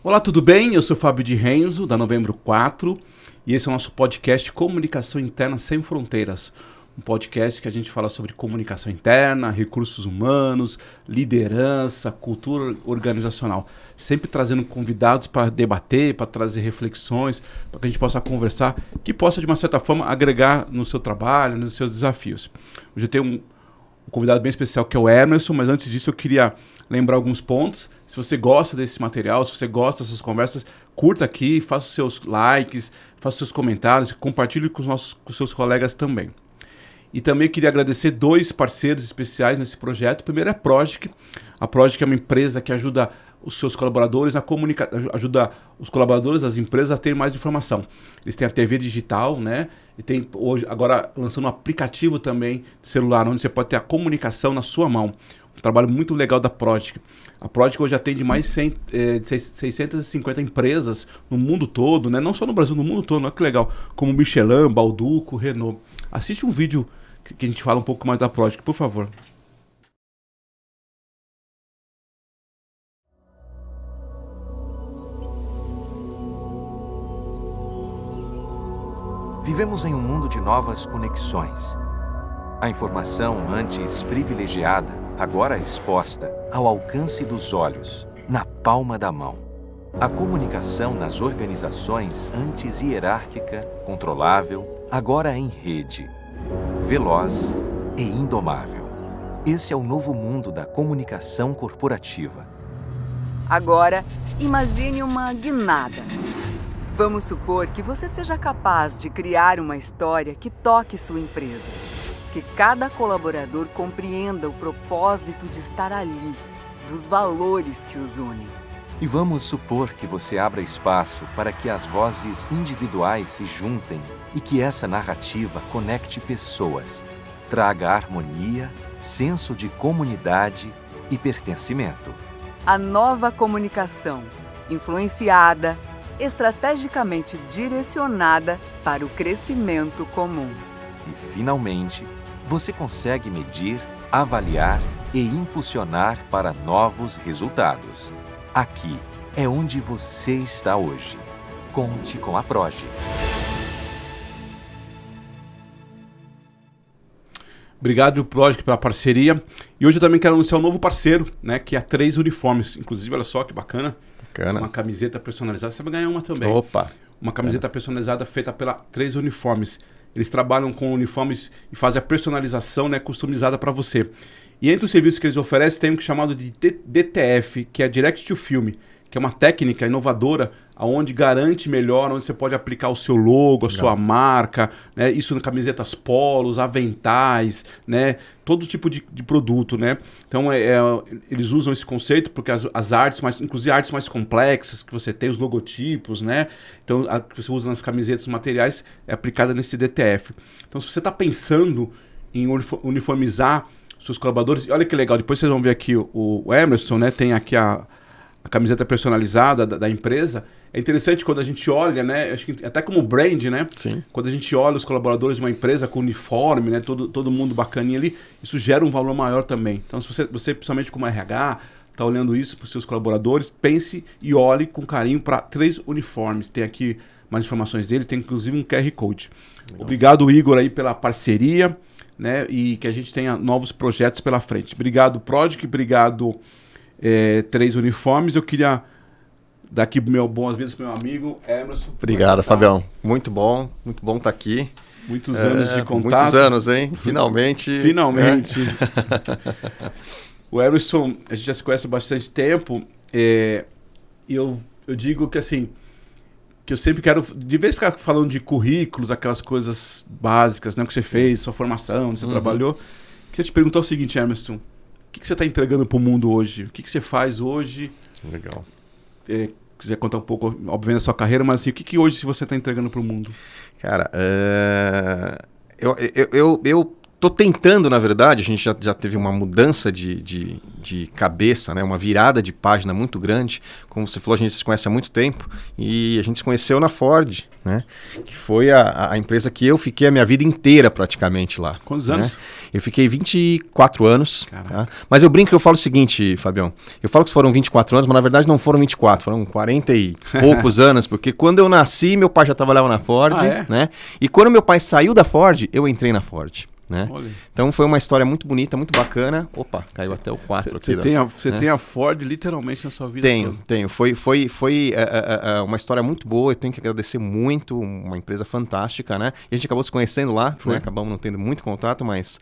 Olá, tudo bem? Eu sou Fábio de Renzo, da Novembro 4, e esse é o nosso podcast Comunicação Interna Sem Fronteiras. Um podcast que a gente fala sobre comunicação interna, recursos humanos, liderança, cultura organizacional. Sempre trazendo convidados para debater, para trazer reflexões, para que a gente possa conversar, que possa, de uma certa forma, agregar no seu trabalho, nos seus desafios. Hoje eu tenho um convidado bem especial, que é o Emerson, mas antes disso eu queria lembrar alguns pontos. Se você gosta desse material, se você gosta dessas conversas, curta aqui, faça os seus likes, faça os seus comentários, compartilhe com os seus colegas também. E também queria agradecer dois parceiros especiais nesse projeto. O primeiro é a Progic. A Progic é uma empresa que ajuda os seus colaboradores a comunicar, ajuda os colaboradores das empresas a ter mais informação. Eles têm a TV digital, né? E tem hoje agora lançando um aplicativo também de celular, onde você pode ter a comunicação na sua mão. Um trabalho muito legal da Progic. A Progic hoje atende mais de 650 empresas no mundo todo, né? Não só no Brasil, no mundo todo, olha que legal. Como Michelin, Balduco, Renault. Assiste um vídeo que a gente fala um pouco mais da Progic, por favor. Vivemos em um mundo de novas conexões. A informação antes privilegiada, agora exposta, ao alcance dos olhos, na palma da mão. A comunicação nas organizações antes hierárquica, controlável, agora em rede, veloz e indomável. Esse é o novo mundo da comunicação corporativa. Agora, imagine uma guinada. Vamos supor que você seja capaz de criar uma história que toque sua empresa. Que cada colaborador compreenda o propósito de estar ali, dos valores que os unem. E vamos supor que você abra espaço para que as vozes individuais se juntem e que essa narrativa conecte pessoas, traga harmonia, senso de comunidade e pertencimento. A nova comunicação, influenciada, estrategicamente direcionada para o crescimento comum. E, finalmente, você consegue medir, avaliar e impulsionar para novos resultados. Aqui é onde você está hoje. Conte com a Progic. Obrigado, Progic, pela parceria. E hoje eu também quero anunciar um novo parceiro, né, que é a 3 Uniformes. Inclusive, olha só que bacana. Uma camiseta personalizada. Você vai ganhar uma também. Opa! Uma camiseta personalizada feita pela 3 Uniformes. Eles trabalham com uniformes e fazem a personalização, né, customizada para você. E entre os serviços que eles oferecem, tem um chamado de DTF, que é Direct to Film, que é uma técnica inovadora onde garante melhor, onde você pode aplicar o seu logo, a sua marca, né, isso em camisetas polos, aventais, né, todo tipo de produto, né. Então eles usam esse conceito porque as artes, inclusive artes mais complexas que você tem, os logotipos, né, então a que você usa nas camisetas materiais é aplicada nesse DTF. Então se você está pensando em uniformizar seus colaboradores, olha que legal, depois vocês vão ver aqui o Emerson, né, tem aqui a camiseta personalizada da empresa. É interessante quando a gente olha, né? Acho que até como brand, né? Sim. Quando a gente olha os colaboradores de uma empresa com uniforme, né? Todo mundo bacaninha ali, isso gera um valor maior também. Então, se você principalmente como RH, está olhando isso para os seus colaboradores, pense e olhe com carinho para 3 Uniformes. Tem aqui mais informações dele, tem inclusive um QR Code. Legal. Obrigado, Igor, aí pela parceria, né? E que a gente tenha novos projetos pela frente. Obrigado, Progic, obrigado 3 Uniformes. Eu queria dar aqui boas-vindas para o meu amigo Emerson. Obrigado, Fabião. Muito bom estar aqui. Muitos anos de contato. Muitos anos, hein? Finalmente. Finalmente. O Emerson, a gente já se conhece há bastante tempo. E eu digo que assim, que eu sempre quero, de vez ficar falando de currículos, aquelas coisas básicas, né, que você fez, sua formação, onde você trabalhou. Queria te perguntar o seguinte, Emerson. O que você está entregando para o mundo hoje? O que você faz hoje? Legal. Quiser contar um pouco, obviamente, da sua carreira, mas assim, o que hoje você está entregando para o mundo? Cara, eu tô tentando, na verdade, a gente já teve uma mudança de cabeça, né? Uma virada de página muito grande. Como você falou, a gente se conhece há muito tempo e a gente se conheceu na Ford, né? Que foi a empresa que eu fiquei a minha vida inteira praticamente lá. Quantos anos? Né? Eu fiquei 24 anos. Tá? Mas eu brinco que eu falo o seguinte, Fabião. Eu falo que foram 24 anos, mas na verdade não foram 24, foram 40 e poucos anos, porque quando eu nasci, meu pai já trabalhava na Ford, né? E quando meu pai saiu da Ford, eu entrei na Ford. Né? Então foi uma história muito bonita, muito bacana. Opa, caiu até o 4 aqui. Você tem a Ford literalmente na sua vida? Tenho. Foi uma história muito boa. Eu tenho que agradecer muito, uma empresa fantástica, né? E a gente acabou se conhecendo lá, né? Acabamos não tendo muito contato, mas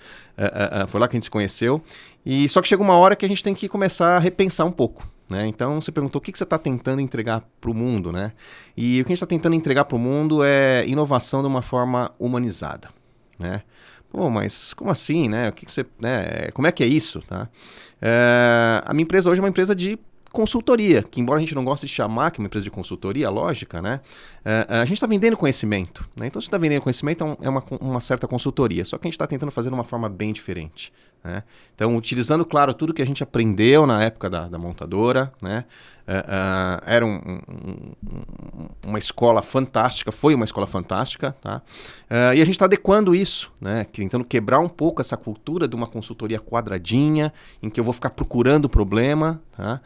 foi lá que a gente se conheceu. E só que chega uma hora que a gente tem que começar a repensar um pouco. Né? Então você perguntou o que você está tentando entregar para o mundo, né? E o que a gente está tentando entregar para o mundo é inovação de uma forma humanizada, né? Pô, mas como assim, né? O que você, né? Como é que é isso, tá? A minha empresa hoje é uma empresa de consultoria, que embora a gente não goste de chamar que é uma empresa de consultoria, lógica, né? A gente está vendendo conhecimento, né? Então se está vendendo conhecimento é uma certa consultoria, só que a gente está tentando fazer de uma forma bem diferente, né? Então utilizando, claro, tudo que a gente aprendeu na época da montadora, né? Era uma escola fantástica, foi uma escola fantástica, tá? E a gente está adequando isso, né? Tentando quebrar um pouco essa cultura de uma consultoria quadradinha, em que eu vou ficar procurando o problema, tá?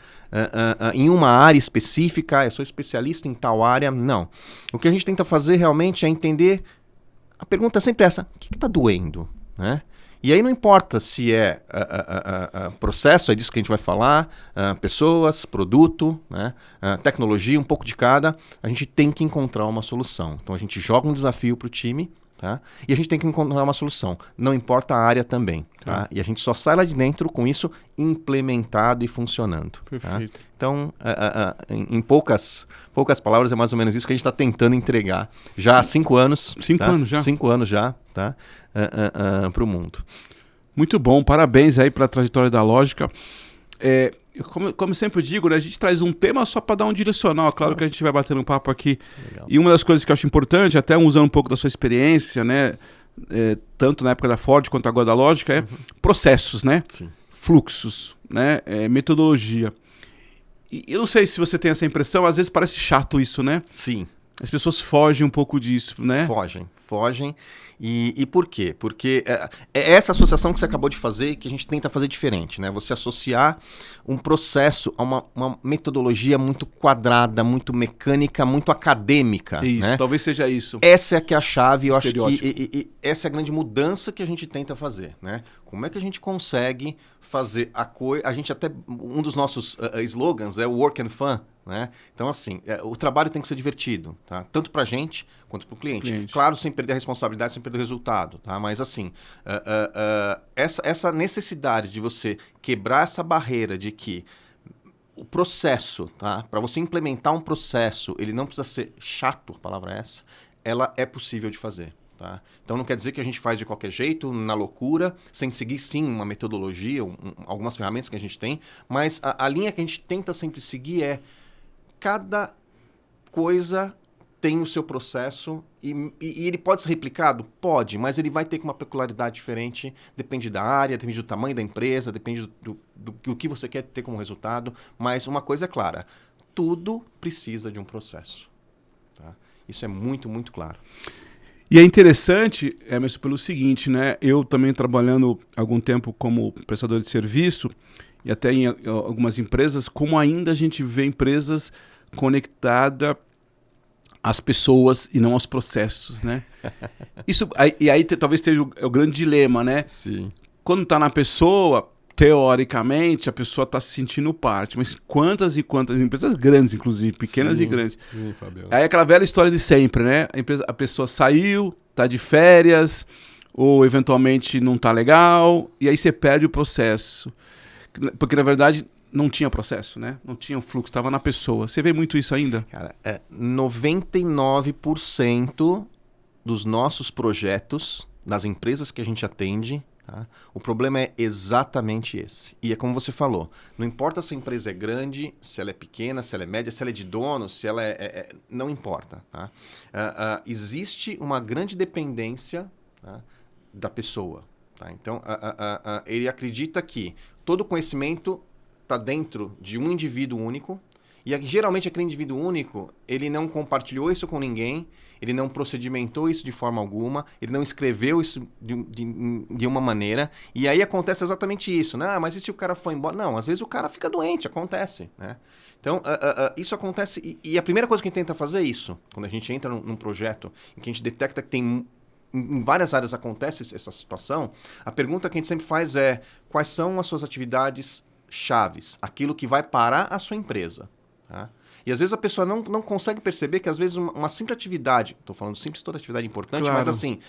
Em uma área específica, eu sou especialista em tal área, não. O que a gente tenta fazer realmente é entender, a pergunta é sempre essa, o que está doendo, né? E aí não importa se é processo, é disso que a gente vai falar, pessoas, produto, né, tecnologia, um pouco de cada, a gente tem que encontrar uma solução. Então a gente joga um desafio para o time, tá? E a gente tem que encontrar uma solução. Não importa a área também. Tá? E a gente só sai lá de dentro com isso implementado e funcionando. Perfeito. Tá? Então, em poucas palavras, é mais ou menos isso que a gente está tentando entregar já há 5 anos. 5 anos já? 5 anos já, tá? Para o mundo. Muito bom, parabéns aí para a trajetória da Lógica. Como eu sempre digo, né, a gente traz um tema só para dar um direcional. Claro que a gente vai batendo um papo aqui. Legal. E uma das coisas que eu acho importante, até usando um pouco da sua experiência, né, tanto na época da Ford quanto agora da Lógica, é processos, né? Sim. Fluxos, né? Metodologia. E eu não sei se você tem essa impressão, às vezes parece chato isso, né? Sim. As pessoas fogem um pouco disso, né? Fogem. E por quê? Porque é essa associação que você acabou de fazer que a gente tenta fazer diferente, né? Você associar um processo a uma metodologia muito quadrada, muito mecânica, muito acadêmica. Isso, né? Talvez seja isso. Essa é que é a chave, eu acho que essa é a grande mudança que a gente tenta fazer, né? Como é que a gente consegue fazer a coisa... A gente até... Um dos nossos slogans é work and fun, né? Então, assim, o trabalho tem que ser divertido, tá? Tanto para a gente quanto para o cliente. Claro, sem perder a responsabilidade, sem perder o resultado, tá? Mas, assim, essa necessidade de você quebrar essa barreira de que o processo, tá? Para você implementar um processo, ele não precisa ser chato, a palavra é essa, ela é possível de fazer. Tá? Então não quer dizer que a gente faz de qualquer jeito, na loucura, sem seguir sim uma metodologia, algumas ferramentas que a gente tem, mas a linha que a gente tenta sempre seguir é cada coisa tem o seu processo e ele pode ser replicado? Pode, mas ele vai ter uma peculiaridade diferente, depende da área, depende do tamanho da empresa, depende do que você quer ter como resultado, mas uma coisa é clara, tudo precisa de um processo. Tá? Isso é muito, muito claro. E é interessante, Emerson, pelo seguinte, né? Eu também trabalhando algum tempo como prestador de serviço e até em algumas empresas, como ainda a gente vê empresas conectadas às pessoas e não aos processos, né? E aí talvez seja o grande dilema, né? Sim. Quando está na pessoa, teoricamente, a pessoa está se sentindo parte, mas quantas e quantas empresas grandes, inclusive, pequenas e grandes. Sim, Fabião. Aí é aquela velha história de sempre, né? A pessoa saiu, tá de férias, ou eventualmente não tá legal, e aí você perde o processo. Porque, na verdade, não tinha processo, né? Não tinha um fluxo, estava na pessoa. Você vê muito isso ainda? Cara, 99% dos nossos projetos, das empresas que a gente atende, tá? O problema é exatamente esse. E é como você falou, não importa se a empresa é grande, se ela é pequena, se ela é média, se ela é de dono, se ela não importa. Tá? Existe uma grande dependência, tá, da pessoa. Tá? Então, ele acredita que todo conhecimento está dentro de um indivíduo único, e geralmente aquele indivíduo único, ele não compartilhou isso com ninguém, ele não procedimentou isso de forma alguma, ele não escreveu isso de uma maneira, e aí acontece exatamente isso, né? Mas e se o cara foi embora? Não, às vezes o cara fica doente, acontece, né? Então, isso acontece, e a primeira coisa que a gente tenta fazer é isso, quando a gente entra num projeto em que a gente detecta que tem em várias áreas acontece essa situação, a pergunta que a gente sempre faz é: quais são as suas atividades chaves? Aquilo que vai parar a sua empresa. Tá? E às vezes a pessoa não consegue perceber que às vezes uma simples atividade, estou falando simples, toda atividade importante, claro. mas assim,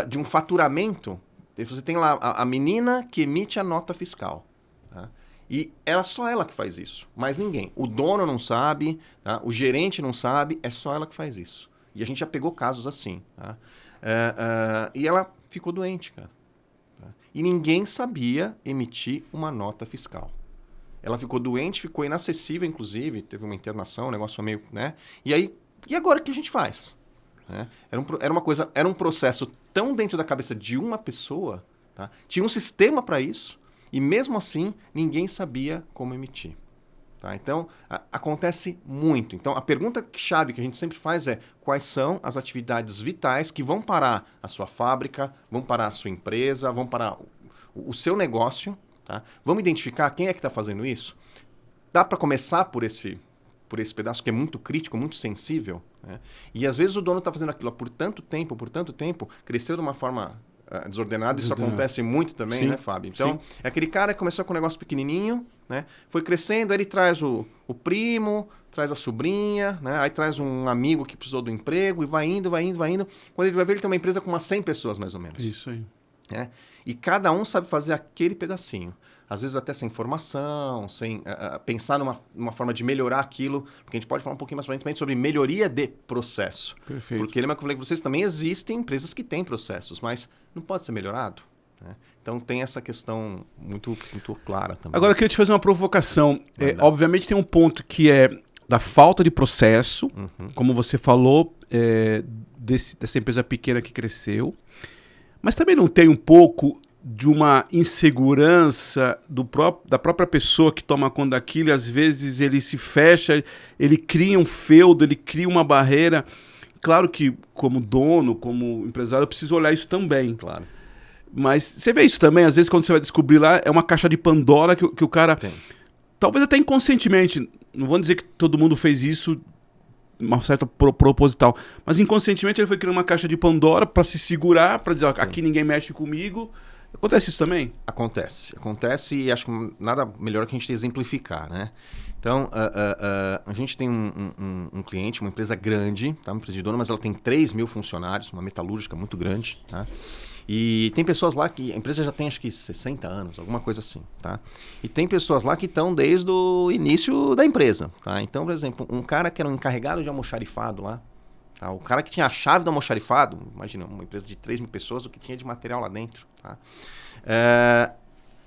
de um faturamento, você tem lá a menina que emite a nota fiscal. Tá? E só ela que faz isso, mais ninguém. O dono não sabe, tá? O gerente não sabe, é só ela que faz isso. E a gente já pegou casos assim. Tá? E ela ficou doente, cara. Tá? E ninguém sabia emitir uma nota fiscal. Ela ficou doente, ficou inacessível, inclusive, teve uma internação, um negócio meio, né? E agora o que a gente faz? Né? Era um processo tão dentro da cabeça de uma pessoa, tá? Tinha um sistema para isso, e mesmo assim, ninguém sabia como emitir. Tá? Então, acontece muito. Então, a pergunta-chave que a gente sempre faz é: quais são as atividades vitais que vão parar a sua fábrica, vão parar a sua empresa, vão parar o seu negócio? Tá? Vamos identificar quem é que está fazendo isso? Dá para começar por esse pedaço que é muito crítico, muito sensível, né? E às vezes o dono está fazendo aquilo por tanto tempo, cresceu de uma forma desordenada. Isso acontece muito também, sim, né, Fábio? Então, é aquele cara que começou com um negócio pequenininho, né? Foi crescendo, aí ele traz o primo, traz a sobrinha, né? Aí traz um amigo que precisou do emprego e vai indo. Quando ele vai ver, ele tem uma empresa com umas 100 pessoas, mais ou menos. Isso aí. É? E cada um sabe fazer aquele pedacinho. Às vezes até sem formação, sem pensar numa forma de melhorar aquilo, porque a gente pode falar um pouquinho mais frente sobre melhoria de processo. Perfeito. Porque lembra que eu falei com vocês, também existem empresas que têm processos, mas não pode ser melhorado. Né? Então tem essa questão muito, muito clara também. Agora eu queria te fazer uma provocação. Obviamente tem um ponto que é da falta de processo, como você falou, dessa empresa pequena que cresceu. Mas também não tem um pouco de uma insegurança da própria pessoa que toma conta daquilo, e às vezes ele se fecha, ele cria um feudo, ele cria uma barreira. Claro que como dono, como empresário, eu preciso olhar isso também. Claro. Mas você vê isso também, às vezes quando você vai descobrir lá, é uma caixa de Pandora que o cara, talvez até inconscientemente, não vou dizer que todo mundo fez isso, uma certa proposital, mas inconscientemente ele foi criando uma caixa de Pandora para se segurar, para dizer: aqui ninguém mexe comigo. Acontece isso também? Acontece e acho que nada melhor que a gente exemplificar, né? Então, a gente tem um cliente, uma empresa grande, tá? Uma empresa de dono, mas ela tem 3 mil funcionários, uma metalúrgica muito grande, tá? E tem pessoas lá que a empresa já tem acho que 60 anos, alguma coisa assim, tá? E tem pessoas lá que estão desde o início da empresa, tá? Então, por exemplo, um cara que era um encarregado de almoxarifado lá, tá? O cara que tinha a chave do almoxarifado, imagina, uma empresa de 3 mil pessoas, o que tinha de material lá dentro, tá?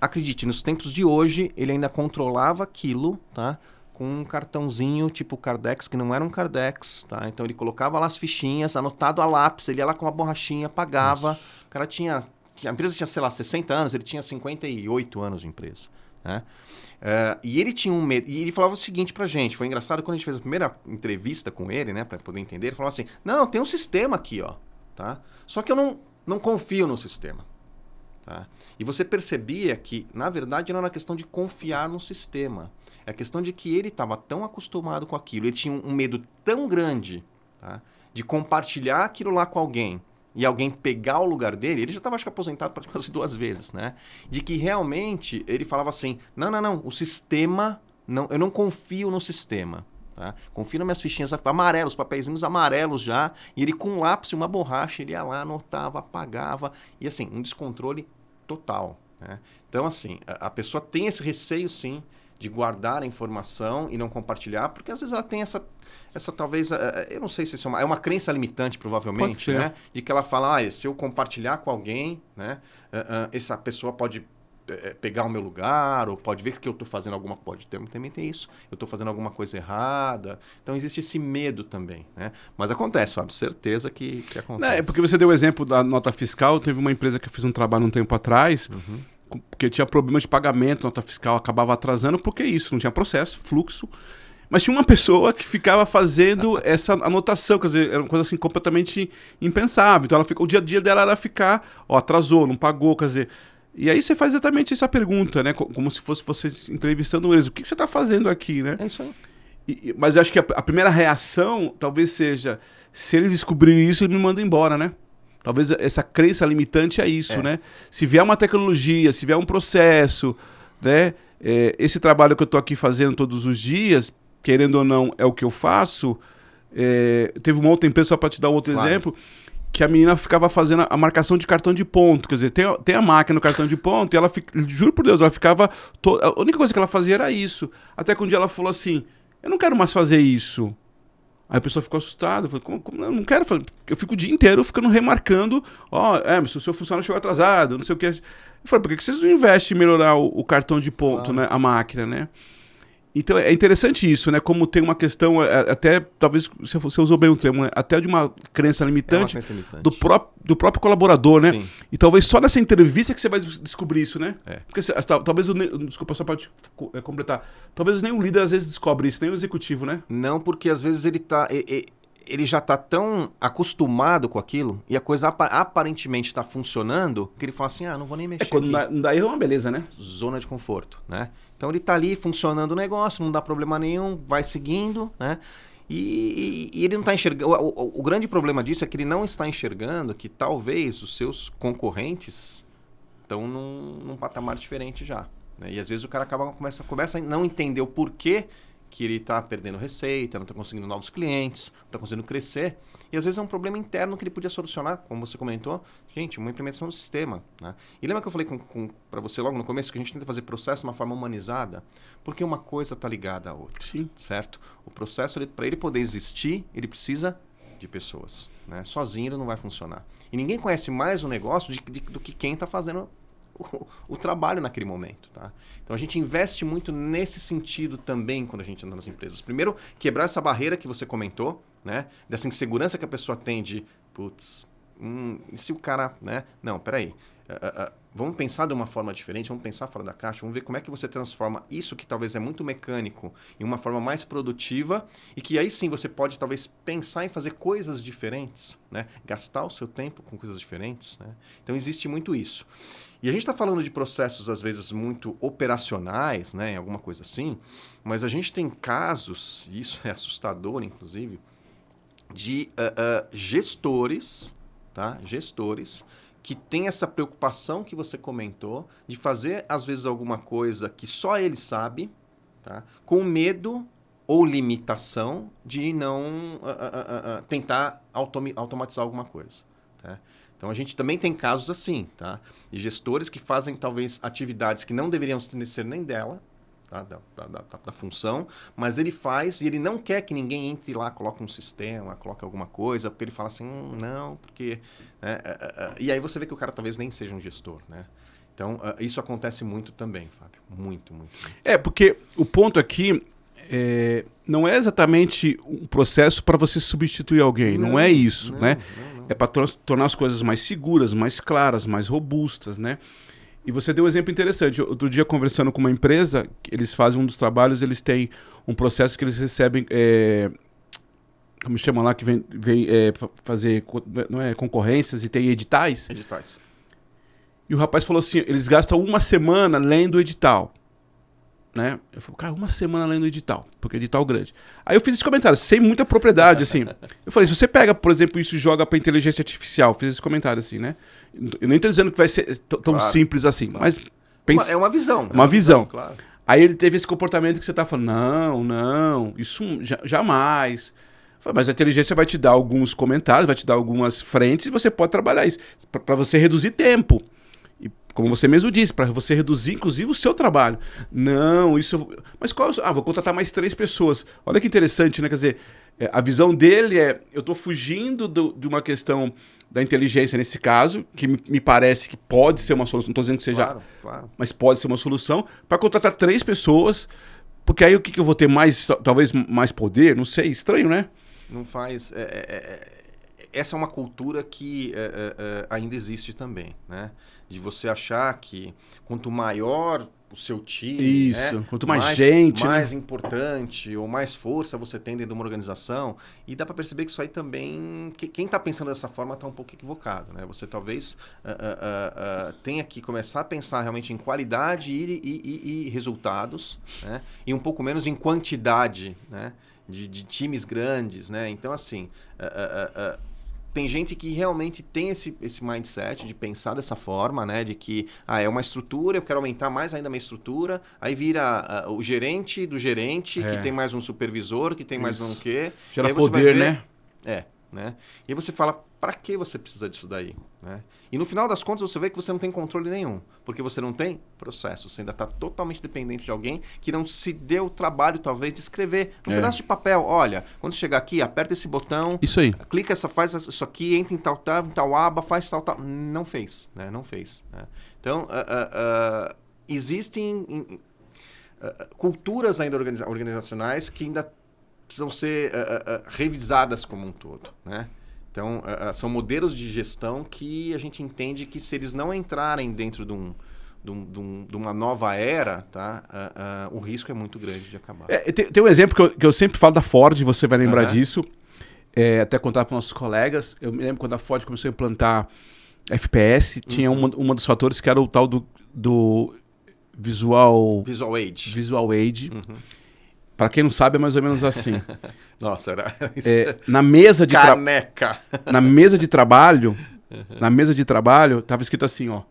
Acredite, nos tempos de hoje, ele ainda controlava aquilo, tá? Com um cartãozinho tipo Cardex, que não era um Cardex, tá? Então ele colocava lá as fichinhas, anotado a lápis, ele ia lá com uma borrachinha, pagava. Nossa. O cara a empresa tinha, sei lá, 60 anos, ele tinha 58 anos de empresa, né? E ele tinha um medo, e ele falava o seguinte pra gente, foi engraçado quando a gente fez a primeira entrevista com ele, né, pra poder entender, ele falava assim: não, tem um sistema aqui, ó, tá? Só que eu não confio no sistema. Tá? E você percebia que, na verdade, não era uma questão de confiar no sistema. É a questão de que ele estava tão acostumado com aquilo, ele tinha um medo tão grande, tá? De compartilhar aquilo lá com alguém e alguém pegar o lugar dele. Ele já estava, acho que, aposentado praticamente 2 vezes, né? De que realmente ele falava assim: não, o sistema, eu não confio no sistema. Tá? Confio nas minhas fichinhas amarelas, papeizinhos amarelos já, e ele com um lápis e uma borracha, ele ia lá, anotava, apagava, e assim, um descontrole total, né? Então, assim, a pessoa tem esse receio, sim, de guardar a informação e não compartilhar, porque às vezes ela tem essa talvez, eu não sei se isso é uma crença limitante, provavelmente, né? De que ela fala: se eu compartilhar com alguém, né, essa pessoa pode pegar o meu lugar, ou pode ver que eu estou fazendo alguma coisa. Também tem isso. Eu estou fazendo alguma coisa errada. Então existe esse medo também, né? Mas acontece, Fábio, certeza que acontece. Não, é porque você deu o exemplo da nota fiscal. Teve uma empresa que eu fiz um trabalho um tempo atrás, porque tinha problema de pagamento, nota fiscal acabava atrasando, porque isso, não tinha processo, fluxo. Mas tinha uma pessoa que ficava fazendo essa anotação, quer dizer, era uma coisa assim completamente impensável. Então o dia a dia dela era ficar, atrasou, não pagou, quer dizer. E aí você faz exatamente essa pergunta, né? Como se fosse você entrevistando eles. O que você está fazendo aqui, né? É isso aí. Mas eu acho que a primeira reação talvez seja, se eles descobrirem isso, eles me mandam embora, né? Talvez essa crença limitante é isso, né? Se vier uma tecnologia, se vier um processo, né? Esse trabalho que eu estou aqui fazendo todos os dias, querendo ou não, é o que eu faço. Teve uma outra empresa, só para te dar outro exemplo, que a menina ficava fazendo a marcação de cartão de ponto. Quer dizer, tem a máquina no cartão de ponto e ela, juro por Deus, ela ficava... A única coisa que ela fazia era isso. Até que um dia ela falou assim, eu não quero mais fazer isso. Aí a pessoa ficou assustada. Falei, como eu não quero fazer? Eu fico o dia inteiro ficando remarcando, mas o seu funcionário chegou atrasado, não sei o que. Eu falei, por que vocês não investem em melhorar o cartão de ponto, né? A máquina, né? Então é interessante isso, né? Como tem uma questão, até talvez você usou bem o termo, né? Até de uma crença limitante, do próprio colaborador, né? Sim. E talvez só nessa entrevista que você vai descobrir isso, né? Porque talvez desculpa, só pode completar. Talvez nem o líder às vezes descobre isso, nem o executivo, né? Não, porque às vezes ele já está tão acostumado com aquilo e a coisa aparentemente está funcionando que ele fala assim, não vou nem mexer quando aqui. não dá erro é uma beleza, né? Zona de conforto, né? Então ele está ali funcionando o negócio, não dá problema nenhum, vai seguindo, né? E ele não está enxergando... O grande problema disso é que ele não está enxergando que talvez os seus concorrentes estão num patamar diferente já, né? E às vezes o cara começa a não entender o porquê que ele está perdendo receita, não está conseguindo novos clientes, não está conseguindo crescer. E às vezes é um problema interno que ele podia solucionar, como você comentou. Gente, uma implementação do sistema, né? E lembra que eu falei para você logo no começo que a gente tenta fazer processo de uma forma humanizada? Porque uma coisa está ligada à outra. Sim. Certo? O processo, para ele poder existir, ele precisa de pessoas, né? Sozinho ele não vai funcionar. E ninguém conhece mais o negócio do que quem está fazendo o trabalho naquele momento, tá? Então a gente investe muito nesse sentido também quando a gente anda nas empresas. Primeiro, quebrar essa barreira que você comentou, né? Dessa insegurança que a pessoa tem de, e se o cara, né? Não, peraí. Vamos pensar de uma forma diferente, vamos pensar fora da caixa, vamos ver como é que você transforma isso que talvez é muito mecânico em uma forma mais produtiva e que aí sim você pode talvez pensar em fazer coisas diferentes, né? Gastar o seu tempo com coisas diferentes, né? Então existe muito isso. E a gente está falando de processos, às vezes, muito operacionais, né, alguma coisa assim, mas a gente tem casos, e isso é assustador, inclusive, de gestores, tá? Gestores que têm essa preocupação que você comentou de fazer, às vezes, alguma coisa que só ele sabe, tá? Com medo ou limitação de não tentar automatizar alguma coisa, tá? Então, a gente também tem casos assim, tá? De gestores que fazem, talvez, atividades que não deveriam ser nem dela, tá? Da função, mas ele faz e ele não quer que ninguém entre lá, coloque um sistema, coloque alguma coisa, porque ele fala assim, não, porque... E aí você vê que o cara talvez nem seja um gestor, né? Então, isso acontece muito também, Fábio. Muito, muito. Porque o ponto aqui não é exatamente um processo para você substituir alguém, não é isso, né? Não. É para tornar as coisas mais seguras, mais claras, mais robustas, né? E você deu um exemplo interessante. Outro dia, conversando com uma empresa, eles fazem um dos trabalhos, eles têm um processo que eles recebem, como chama lá, que vem fazer não é, concorrências e tem editais. Editais. E o rapaz falou assim, eles gastam uma semana lendo o edital. Né? Eu falei, cara, uma semana lendo o edital, porque é edital grande. Aí eu fiz esse comentário, sem muita propriedade, assim. Eu falei, se você pega, por exemplo, isso e joga para inteligência artificial, fiz esse comentário assim, né? Eu nem estou dizendo que vai ser tão simples assim, mas... É uma visão. Uma visão. Claro. Aí ele teve esse comportamento que você tá falando, não, isso jamais. Eu falei, mas a inteligência vai te dar alguns comentários, vai te dar algumas frentes e você pode trabalhar isso, para você reduzir tempo. E, como você mesmo disse, para você reduzir, inclusive, o seu trabalho. Não, isso... Mas qual... vou contratar mais 3 pessoas. Olha que interessante, né? Quer dizer, a visão dele é... Eu estou fugindo de uma questão da inteligência nesse caso, que me parece que pode ser uma solução, não estou dizendo que seja, claro. mas pode ser uma solução, para contratar 3 pessoas, porque aí o que eu vou ter talvez mais poder? Não sei, estranho, né? Não faz... Essa é uma cultura que ainda existe também, né? De você achar que quanto maior o seu time, isso, né? quanto mais gente, mais né? importante ou mais força você tem dentro de uma organização. E dá para perceber que isso aí também... Quem está pensando dessa forma está um pouco equivocado, né? Você talvez tenha que começar a pensar realmente em qualidade e resultados, né? E um pouco menos em quantidade, né? De times grandes, né? Então, assim... tem gente que realmente tem esse mindset de pensar dessa forma, né? De que é uma estrutura, eu quero aumentar mais ainda a minha estrutura, aí vira o gerente do gerente, que tem mais um supervisor, que tem mais um quê. Gera poder, né? Né? E aí você fala, para que você precisa disso daí? Né? E no final das contas você vê que você não tem controle nenhum, porque você não tem processo, você ainda está totalmente dependente de alguém que não se deu o trabalho, talvez, de escrever num pedaço de papel. Olha, quando chegar aqui, aperta esse botão, isso aí. Clica, faz isso aqui, entra em tal aba, faz tal. Não fez, né? Não fez. Né? Então, existem culturas ainda organizacionais que ainda precisam ser revisadas como um todo, né? Então, são modelos de gestão que a gente entende que se eles não entrarem dentro de uma nova era, tá? O risco é muito grande de acabar. Tem um exemplo que eu sempre falo da Ford, você vai lembrar disso, até contar para nossos colegas. Eu me lembro quando a Ford começou a implantar FPS, tinha um dos fatores que era o tal do Visual Age. Visual Age. Para quem não sabe, é mais ou menos assim. Nossa, era... na mesa de caneca. Na mesa de trabalho, tava escrito assim, ó.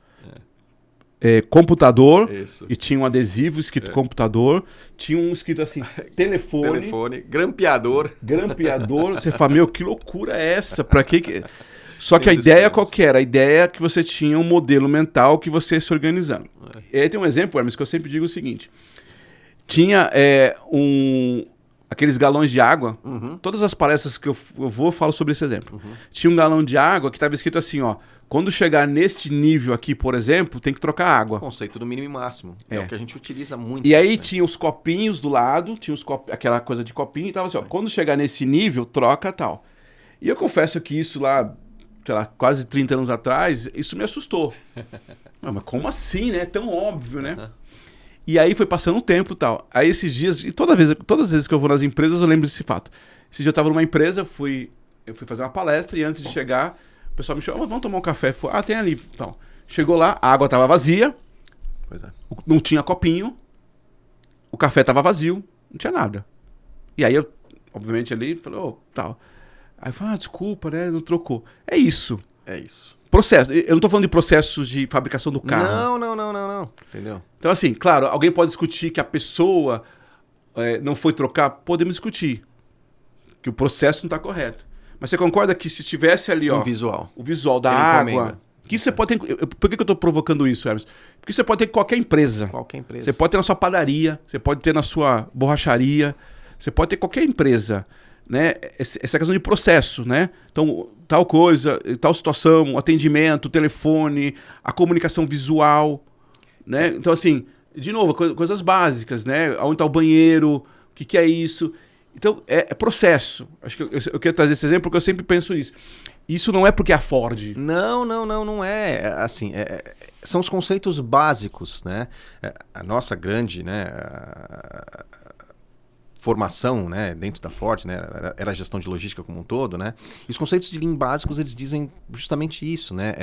Computador. Isso. E tinha um adesivo escrito computador. Tinha um escrito assim, telefone. Grampeador. Você fala, meu, que loucura é essa? Pra que... Só que a ideia qual que era? A ideia é que você tinha um modelo mental que você ia se organizando. E aí tem um exemplo, Hermes, que eu sempre digo o seguinte. Tinha aqueles galões de água. Todas as palestras que eu vou, eu falo sobre esse exemplo. Tinha um galão de água que estava escrito assim, ó. Quando chegar neste nível aqui, por exemplo, tem que trocar água. O conceito do mínimo e máximo. É o que a gente utiliza muito. E aí tinha os copinhos do lado, tinha aquela coisa de copinho, e tava assim, ó, quando chegar nesse nível, troca tal. E eu confesso que isso lá, sei lá, quase 30 anos atrás, isso me assustou. Mas como assim, né? É tão óbvio, né? E aí foi passando o tempo e tal. Aí esses dias, e todas as vezes que eu vou nas empresas, eu lembro desse fato. Esse dia eu estava numa empresa, eu fui fazer uma palestra e antes de chegar, o pessoal me chamou, vamos tomar um café. Tem ali. Então, chegou lá, a água estava vazia, não tinha copinho, o café estava vazio, não tinha nada. E aí eu, obviamente, ali, falei, tal. Aí eu falei, desculpa, né, não trocou. É isso. Processo. Eu não estou falando de processos de fabricação do carro. Não. Entendeu? Então, assim, claro, alguém pode discutir que a pessoa não foi trocar, podemos discutir. Que o processo não está correto. Mas você concorda que se tivesse ali, ó... O visual da água... Que isso você pode ter... Por que eu estou provocando isso, Hermes? Porque você pode ter em qualquer empresa. Você pode ter na sua padaria, você pode ter na sua borracharia, você pode ter qualquer empresa. Né? Essa questão de processo, né? Então, tal coisa, tal situação, atendimento, telefone, a comunicação visual, né? Então, assim, de novo, coisas básicas, né? Onde está o banheiro, o que é isso? Então, é processo. Acho que eu quero trazer esse exemplo porque eu sempre penso nisso. Isso não é porque é a Ford. Não é. Assim, são os conceitos básicos, né? A nossa grande, né? Formação, né, dentro da Ford, né, era a gestão de logística como um todo, né, e os conceitos de Lean básicos, eles dizem justamente isso, né,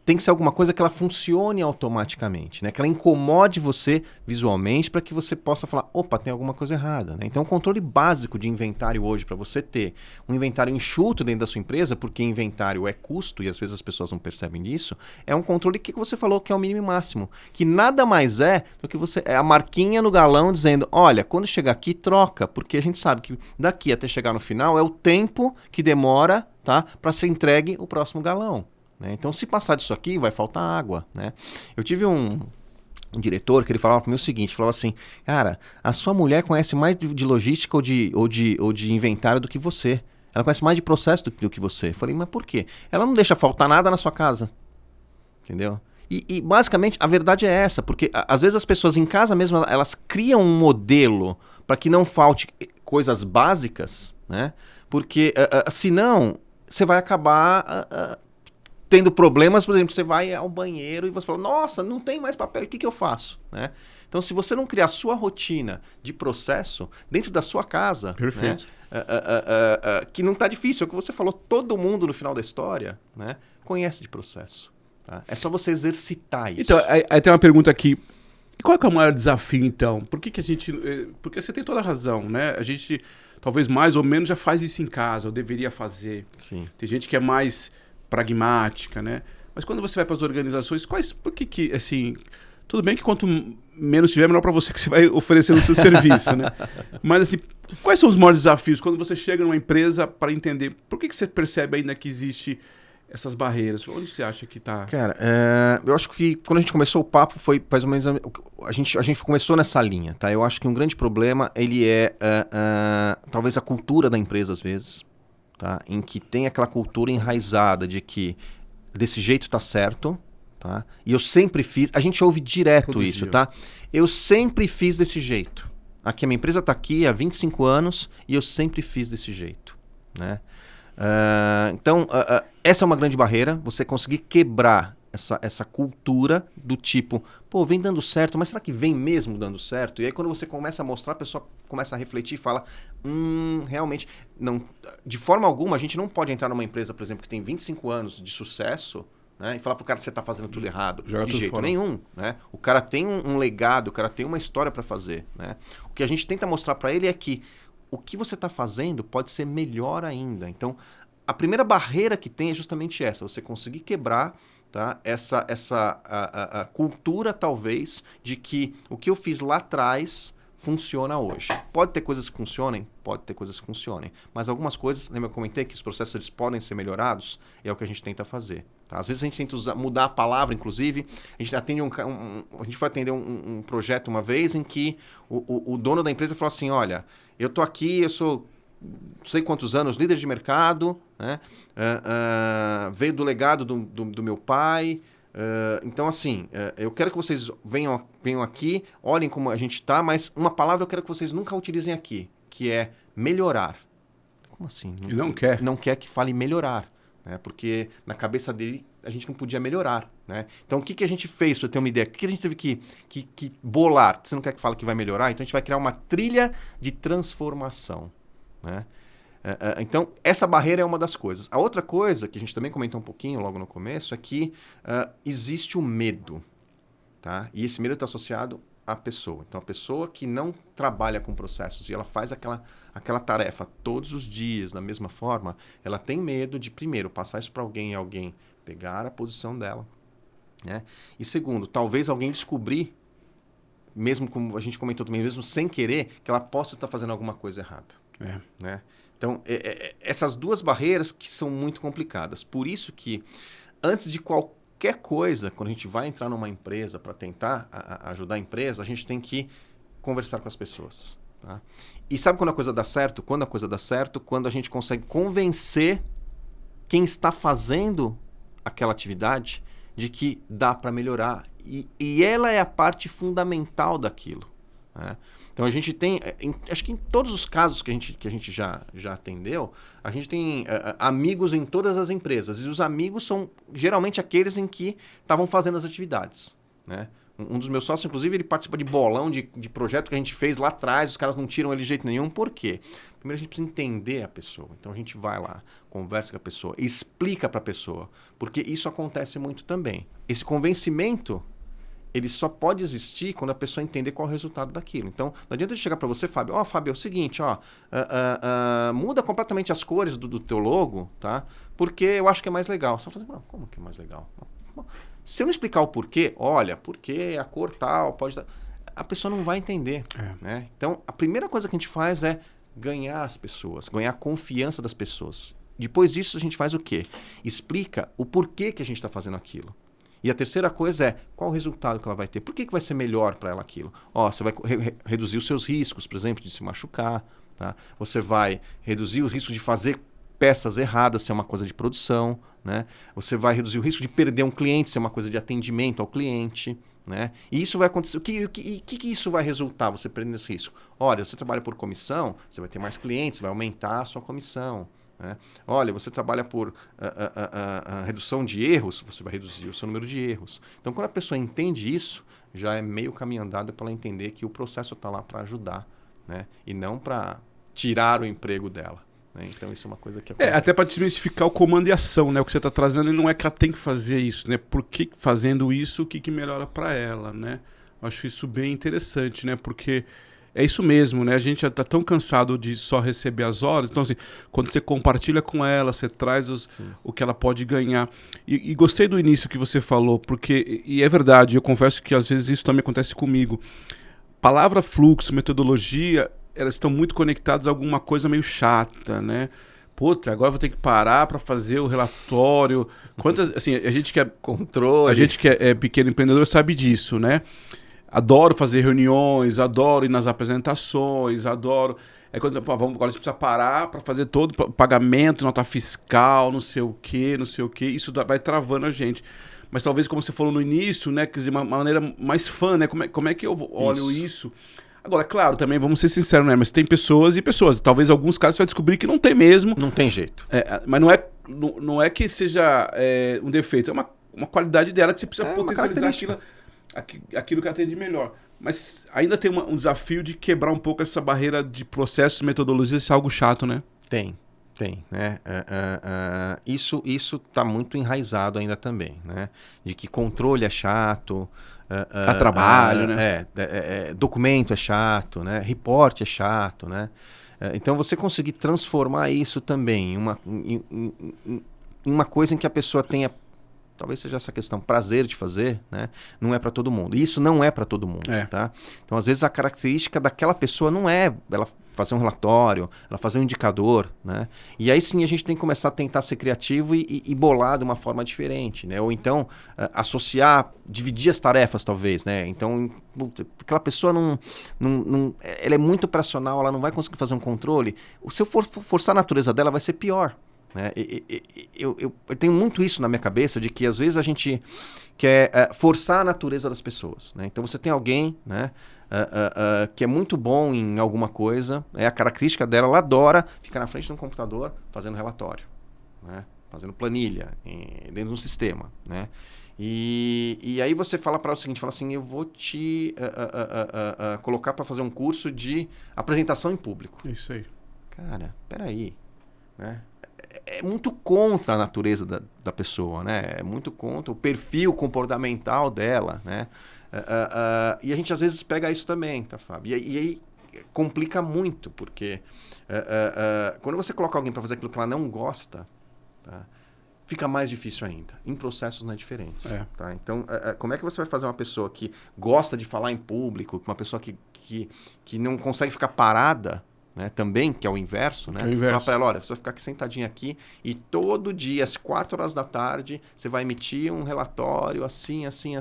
tem que ser alguma coisa que ela funcione automaticamente, né, que ela incomode você visualmente para que você possa falar, opa, tem alguma coisa errada, né, então o controle básico de inventário hoje, para você ter um inventário enxuto dentro da sua empresa, porque inventário é custo, e às vezes as pessoas não percebem disso, é um controle que você falou que é o mínimo e máximo, que nada mais é do que a marquinha no galão dizendo, olha, quando chegar aqui, troca, porque a gente sabe que daqui até chegar no final é o tempo que demora, tá, para ser entregue o próximo galão, né? Então, se passar disso aqui, vai faltar água, né? Eu tive um diretor que ele falava para mim o seguinte, falava assim, cara, a sua mulher conhece mais de logística ou de inventário do que você. Ela conhece mais de processo do que você. Eu falei, mas por quê? Ela não deixa faltar nada na sua casa. Entendeu? E basicamente a verdade é essa, porque às vezes as pessoas em casa mesmo, elas criam um modelo para que não falte coisas básicas, né? Porque senão você vai acabar tendo problemas. Por exemplo, você vai ao banheiro e você fala, nossa, não tem mais papel, o que eu faço? Né? Então, se você não criar a sua rotina de processo dentro da sua casa, perfeito, né? Que não está difícil, é o que você falou, todo mundo no final da história, né, conhece de processo. Tá? É só você exercitar isso. Então, aí tem uma pergunta aqui. Qual é o maior desafio, então? Por que a gente... Porque você tem toda a razão, né? A gente, talvez mais ou menos, já faz isso em casa, ou deveria fazer. Sim. Tem gente que é mais pragmática, né? Mas quando você vai para as organizações, por que, assim... Tudo bem que quanto menos tiver, melhor para você que você vai oferecer no seu serviço, né? Mas, assim, quais são os maiores desafios quando você chega numa empresa para entender por que você percebe ainda que existe essas barreiras? Onde você acha que está? Cara, eu acho que quando a gente começou o papo foi mais ou menos... A gente começou nessa linha, tá? Eu acho que um grande problema, ele é talvez a cultura da empresa, às vezes, tá? Em que tem aquela cultura enraizada de que desse jeito tá certo, tá? E eu sempre fiz... A gente ouve direto todo isso, dia. Tá? Eu sempre fiz desse jeito. Aqui, a minha empresa tá aqui há 25 anos e eu sempre fiz desse jeito, né? Então, essa é uma grande barreira, você conseguir quebrar essa cultura do tipo, pô, vem dando certo, mas será que vem mesmo dando certo? E aí quando você começa a mostrar, a pessoa começa a refletir e fala, realmente, não, de forma alguma a gente não pode entrar numa empresa, por exemplo, que tem 25 anos de sucesso, né, e falar pro cara que você está fazendo tudo errado. De jeito nenhum. Né? O cara tem um legado, o cara tem uma história para fazer. Né? O que a gente tenta mostrar para ele é que o que você está fazendo pode ser melhor ainda. Então, a primeira barreira que tem é justamente essa, você conseguir quebrar, tá, essa cultura, talvez, de que o que eu fiz lá atrás funciona hoje. Pode ter coisas que funcionem? Pode ter coisas que funcionem. Mas algumas coisas, lembra que eu comentei que os processos eles podem ser melhorados? É o que a gente tenta fazer. Tá? Às vezes a gente tenta mudar a palavra, inclusive. A gente atende a gente foi atender um projeto uma vez em que o dono da empresa falou assim, olha, eu tô aqui, eu sou não sei quantos anos líder de mercado, né? Veio do legado do meu pai. Então, assim, eu quero que vocês venham aqui, olhem como a gente está, mas uma palavra eu quero que vocês nunca utilizem aqui, que é melhorar. Como assim? Ele não quer. Não quer que fale melhorar, né? Porque na cabeça dele a gente não podia melhorar. Né? Então, o que a gente fez para ter uma ideia? O que a gente teve que bolar? Você não quer que fale que vai melhorar? Então, a gente vai criar uma trilha de transformação. Né? Então, essa barreira é uma das coisas. A outra coisa, que a gente também comentou um pouquinho logo no começo, é que existe o medo. Tá? E esse medo está associado à pessoa. Então, a pessoa que não trabalha com processos e ela faz aquela tarefa todos os dias da mesma forma, ela tem medo de, primeiro, passar isso para alguém e alguém pegar a posição dela. Né? E segundo, talvez alguém descobrir, mesmo como a gente comentou também, mesmo sem querer, que ela possa estar fazendo alguma coisa errada. Né? Então, essas duas barreiras que são muito complicadas. Por isso que, antes de qualquer coisa, quando a gente vai entrar numa empresa para tentar ajudar a empresa, a gente tem que conversar com as pessoas. Tá? E sabe quando a coisa dá certo? Quando a coisa dá certo, quando a gente consegue convencer quem está fazendo aquela atividade de que dá para melhorar. E ela é a parte fundamental daquilo. Né? Então, a gente tem, acho que em todos os casos que a gente já atendeu, a gente tem amigos em todas as empresas. E os amigos são geralmente aqueles em que estavam fazendo as atividades. Né? Um dos meus sócios, inclusive, ele participa de bolão de projeto que a gente fez lá atrás, os caras não tiram ele de jeito nenhum. Por quê? Primeiro, a gente precisa entender a pessoa. Então, a gente vai lá, conversa com a pessoa, explica para a pessoa. Porque isso acontece muito também. Esse convencimento, ele só pode existir quando a pessoa entender qual é o resultado daquilo. Então, não adianta eu chegar para você, Fábio, Fábio, é o seguinte, muda completamente as cores do teu logo, tá? Porque eu acho que é mais legal. Você vai fazer, como que é mais legal? Se eu não explicar o porquê, olha, porque a cor tal, a pessoa não vai entender. Né? Então, a primeira coisa que a gente faz é ganhar as pessoas, ganhar a confiança das pessoas. Depois disso, a gente faz o quê? Explica o porquê que a gente está fazendo aquilo. E a terceira coisa é qual o resultado que ela vai ter. Por que vai ser melhor para ela aquilo? Você vai reduzir os seus riscos, por exemplo, de se machucar. Tá? Você vai reduzir os riscos de fazer peças erradas ser uma coisa de produção, né? Você vai reduzir o risco de perder um cliente ser uma coisa de atendimento ao cliente, né? E isso vai acontecer. O que isso vai resultar, você perdendo esse risco? Olha, você trabalha por comissão, você vai ter mais clientes, vai aumentar a sua comissão. Né? Olha, você trabalha por redução de erros, você vai reduzir o seu número de erros. Então, quando a pessoa entende isso, já é meio caminho andado para ela entender que o processo está lá para ajudar, né? E não para tirar o emprego dela. Né? Então, isso é uma coisa que acontece. Até para desmistificar o comando e ação, né? O que você está trazendo não é que ela tem que fazer isso, né? Porque fazendo isso, o que melhora para ela, né? Eu acho isso bem interessante, né? Porque é isso mesmo, né? A gente já está tão cansado de só receber as horas. Então, assim, quando você compartilha com ela, você traz o que ela pode ganhar. E gostei do início que você falou, porque, e é verdade, eu confesso que às vezes isso também acontece comigo. Palavra, fluxo, metodologia, elas estão muito conectadas a alguma coisa meio chata, né? Puta, agora vou ter que parar para fazer o relatório. Quantas, assim, a gente que é controle, a gente que é pequeno empreendedor sabe disso, né? Adoro fazer reuniões, adoro ir nas apresentações, adoro. É quando agora a gente precisa parar para fazer todo o pagamento, nota fiscal, não sei o quê. Isso vai travando a gente. Mas talvez, como você falou no início, né? Quer dizer, uma maneira mais fã, né? Como é que eu olho isso? Agora, claro, também vamos ser sinceros, né? Mas tem pessoas e pessoas. Talvez em alguns casos você vai descobrir que não tem mesmo. Não tem jeito. Mas não é que seja um defeito, é uma qualidade dela que você precisa potencializar aquilo que ela tem de melhor. Mas ainda tem um desafio de quebrar um pouco essa barreira de processos, metodologias, isso é algo chato, né? Tem, né? Isso está muito enraizado ainda também, né? De que controle é chato, Dá trabalho, né? Documento é chato, né? Report é chato, né? Então você conseguir transformar isso também em uma coisa em que a pessoa tenha, talvez seja essa questão, prazer de fazer, né? Não é para todo mundo. E isso não é para todo mundo, tá? Então, às vezes, a característica daquela pessoa não é ela fazer um relatório, ela fazer um indicador, né? E aí sim a gente tem que começar a tentar ser criativo e bolar de uma forma diferente, né? Ou então associar, dividir as tarefas, talvez, né? Então, aquela pessoa ela é muito operacional, ela não vai conseguir fazer um controle. Se eu for forçar a natureza dela, vai ser pior. Né? Eu tenho muito isso na minha cabeça, de que às vezes a gente quer forçar a natureza das pessoas, né? Então você tem alguém, né, que é muito bom em alguma coisa, a característica dela, ela adora ficar na frente de um computador fazendo relatório, né? Fazendo planilha dentro de um sistema, né? E aí você fala para ela o seguinte, fala assim, eu vou te colocar para fazer um curso de apresentação em público. Isso aí. Cara, peraí, né? É muito contra a natureza da pessoa, né? É muito contra o perfil comportamental dela, né? E a gente às vezes pega isso também, tá, Fábio? E aí complica muito, porque quando você coloca alguém para fazer aquilo que ela não gosta, tá, fica mais difícil ainda. Em processos não é diferente. Tá? Então, como é que você vai fazer uma pessoa que gosta de falar em público, uma pessoa que não consegue ficar parada, né, também, que é o inverso, né? Falar para ela, olha, você vai ficar aqui sentadinho aqui e todo dia, às 4 horas da tarde, você vai emitir um relatório assim. Assim,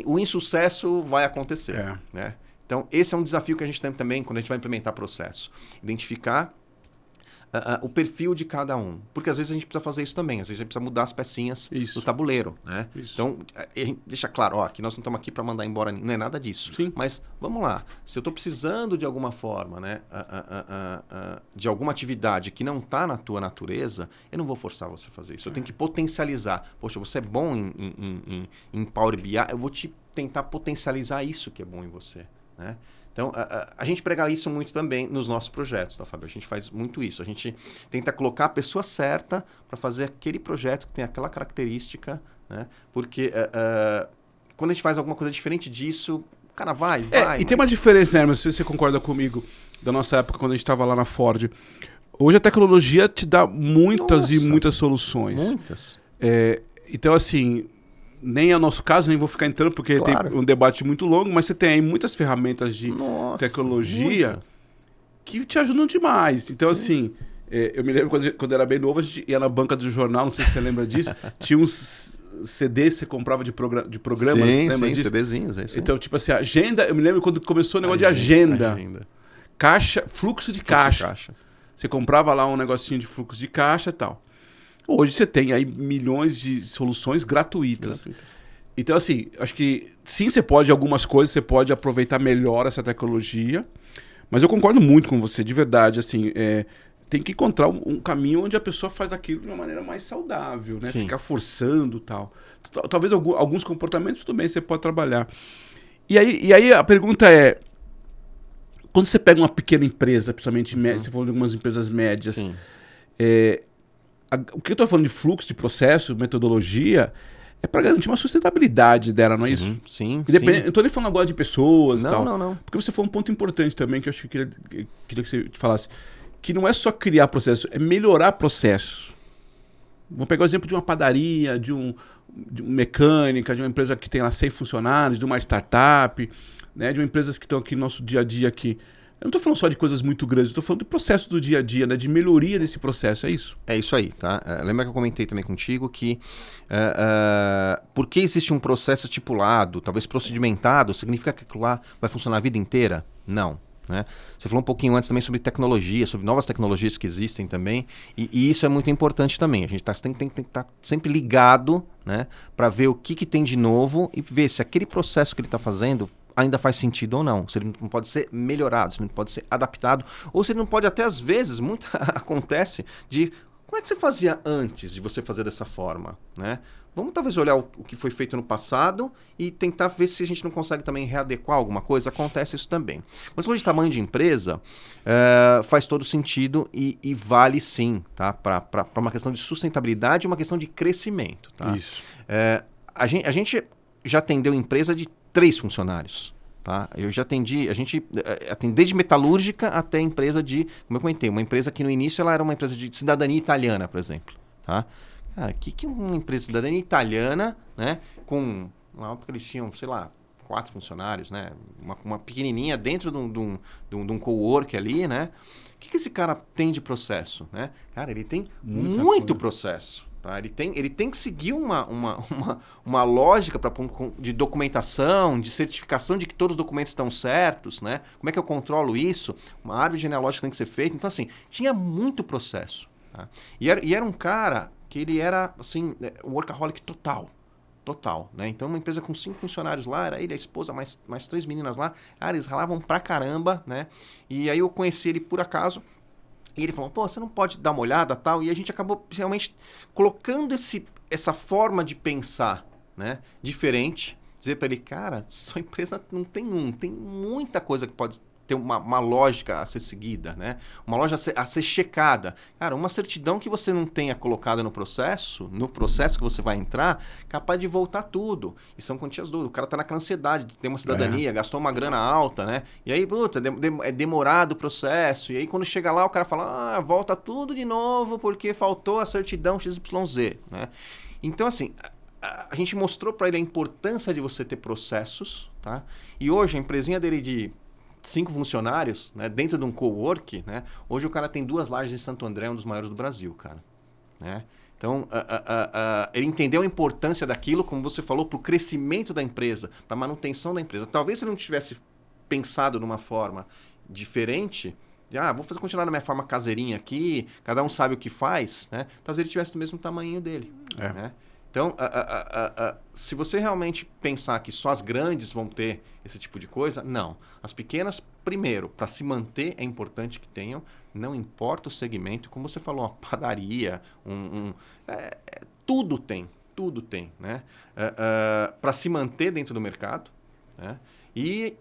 o insucesso vai acontecer. Né? Então, esse é um desafio que a gente tem também quando a gente vai implementar processo. Identificar o perfil de cada um. Porque às vezes a gente precisa fazer isso também. Às vezes a gente precisa mudar as pecinhas do tabuleiro. Né? Então, a gente deixa claro, que nós não estamos aqui para mandar embora. Não é nada disso. Sim. Mas vamos lá. Se eu estou precisando de alguma forma, né, de alguma atividade que não está na tua natureza, eu não vou forçar você a fazer isso. Eu tenho que potencializar. Poxa, você é bom em Power BI, eu vou te tentar potencializar isso que é bom em você. Né? Então, a gente prega isso muito também nos nossos projetos, tá, Fábio? A gente faz muito isso. A gente tenta colocar a pessoa certa para fazer aquele projeto que tem aquela característica, né? Porque quando a gente faz alguma coisa diferente disso, o cara vai. E tem uma diferença, né? Não sei se você concorda comigo, da nossa época, quando a gente estava lá na Ford. Hoje a tecnologia te dá muitas e muitas soluções. Muitas. Então, assim, nem é o nosso caso, nem vou ficar entrando, porque tem um debate muito longo, mas você tem aí muitas ferramentas de tecnologia que te ajudam demais. Então, assim, eu me lembro quando eu era bem novo, a gente ia na banca do jornal, não sei se você lembra disso, tinha uns CDs que você comprava de programas, lembra disso? CDzinhos, é isso. Então, tipo assim, agenda, eu me lembro quando começou o negócio de agenda. Caixa, fluxo de caixa. você comprava lá um negocinho de fluxo de caixa e tal. Hoje você tem aí milhões de soluções gratuitas. Então, assim, acho que sim, você pode, algumas coisas, você pode aproveitar melhor essa tecnologia, mas eu concordo muito com você, de verdade, assim, tem que encontrar um caminho onde a pessoa faz aquilo de uma maneira mais saudável, né? Ficar forçando e tal. Talvez alguns comportamentos também você pode trabalhar. E aí a pergunta é, quando você pega uma pequena empresa, principalmente você falou de algumas empresas médias, o que eu estou falando de fluxo, de processo, metodologia, é para garantir uma sustentabilidade dela, não é isso? Sim. Eu não estou nem falando agora de pessoas e tal. Não. Porque você falou um ponto importante também, que eu acho que queria que você falasse, que não é só criar processo, é melhorar processo. Vamos pegar o exemplo de uma padaria, de uma mecânica, de uma empresa que tem lá 100 funcionários, de uma startup, né, de uma empresa que estão aqui no nosso dia a dia aqui. Eu não estou falando só de coisas muito grandes, estou falando do processo do dia a dia, né, de melhoria desse processo, é isso? É isso aí, tá? Lembra que eu comentei também contigo que porque existe um processo estipulado, talvez procedimentado, significa que aquilo lá vai funcionar a vida inteira? Não. Né? Você falou um pouquinho antes também sobre tecnologia, sobre novas tecnologias que existem também, e isso é muito importante também. A gente tem que estar sempre ligado, né, para ver o que tem de novo e ver se aquele processo que ele está fazendo ainda faz sentido ou não, se ele não pode ser melhorado, se ele não pode ser adaptado, ou se ele não pode até às vezes, muito acontece, de como é que você fazia antes de você fazer dessa forma, né? Vamos talvez olhar o que foi feito no passado e tentar ver se a gente não consegue também readequar alguma coisa. Acontece isso também. Quando você falou de tamanho de empresa, faz todo sentido e vale sim, tá? Para uma questão de sustentabilidade e uma questão de crescimento. Tá? Isso. A gente já atendeu empresa de 3 funcionários. Tá? A gente atende desde metalúrgica até empresa de, como eu comentei, uma empresa que no início ela era uma empresa de cidadania italiana, por exemplo. Tá? Cara, o que uma empresa de cidadania italiana, né, com uma época eles tinham, sei lá, 4 funcionários, né, uma pequenininha dentro de um cowork ali, né? O que esse cara tem de processo, né? Cara, ele tem muito processo. Tá? Ele tem que seguir uma lógica de documentação, de certificação de que todos os documentos estão certos, né? Como é que eu controlo isso? Uma árvore genealógica tem que ser feita. Então, assim, tinha muito processo. Tá? E era um cara que ele era, assim, workaholic total. Né? Então, uma empresa com 5 funcionários lá, era ele, a esposa, mais 3 meninas lá. Cara, eles ralavam pra caramba, né? E aí eu conheci ele por acaso. E ele falou, pô, você não pode dar uma olhada tal? E a gente acabou realmente colocando essa forma de pensar, né, diferente. Dizer para ele, cara, sua empresa não tem tem muita coisa que pode ter uma lógica a ser seguida, né? Uma lógica a ser checada. Cara, uma certidão que você não tenha colocada no processo que você vai entrar, capaz de voltar tudo. E são quantias duras. O cara tá naquela ansiedade de ter uma cidadania, gastou uma grana alta, né? E aí, puta, é demorado o processo. E aí, quando chega lá, o cara fala, volta tudo de novo porque faltou a certidão XYZ, né? Então, assim, a gente mostrou para ele a importância de você ter processos, tá? E hoje, a empresinha dele de 5 funcionários, né, dentro de um cowork, né, hoje o cara tem 2 lajes em Santo André, um dos maiores do Brasil, cara. Né? Então, ele entendeu a importância daquilo, como você falou, para o crescimento da empresa, para a manutenção da empresa. Talvez se ele não tivesse pensado de uma forma diferente, vou continuar na minha forma caseirinha aqui, cada um sabe o que faz, né? Talvez ele tivesse do mesmo tamanho dele. Né? Então, se você realmente pensar que só as grandes vão ter esse tipo de coisa, não. As pequenas, primeiro, para se manter é importante que tenham, não importa o segmento, como você falou, uma padaria, tudo tem, né? Para se manter dentro do mercado, né? E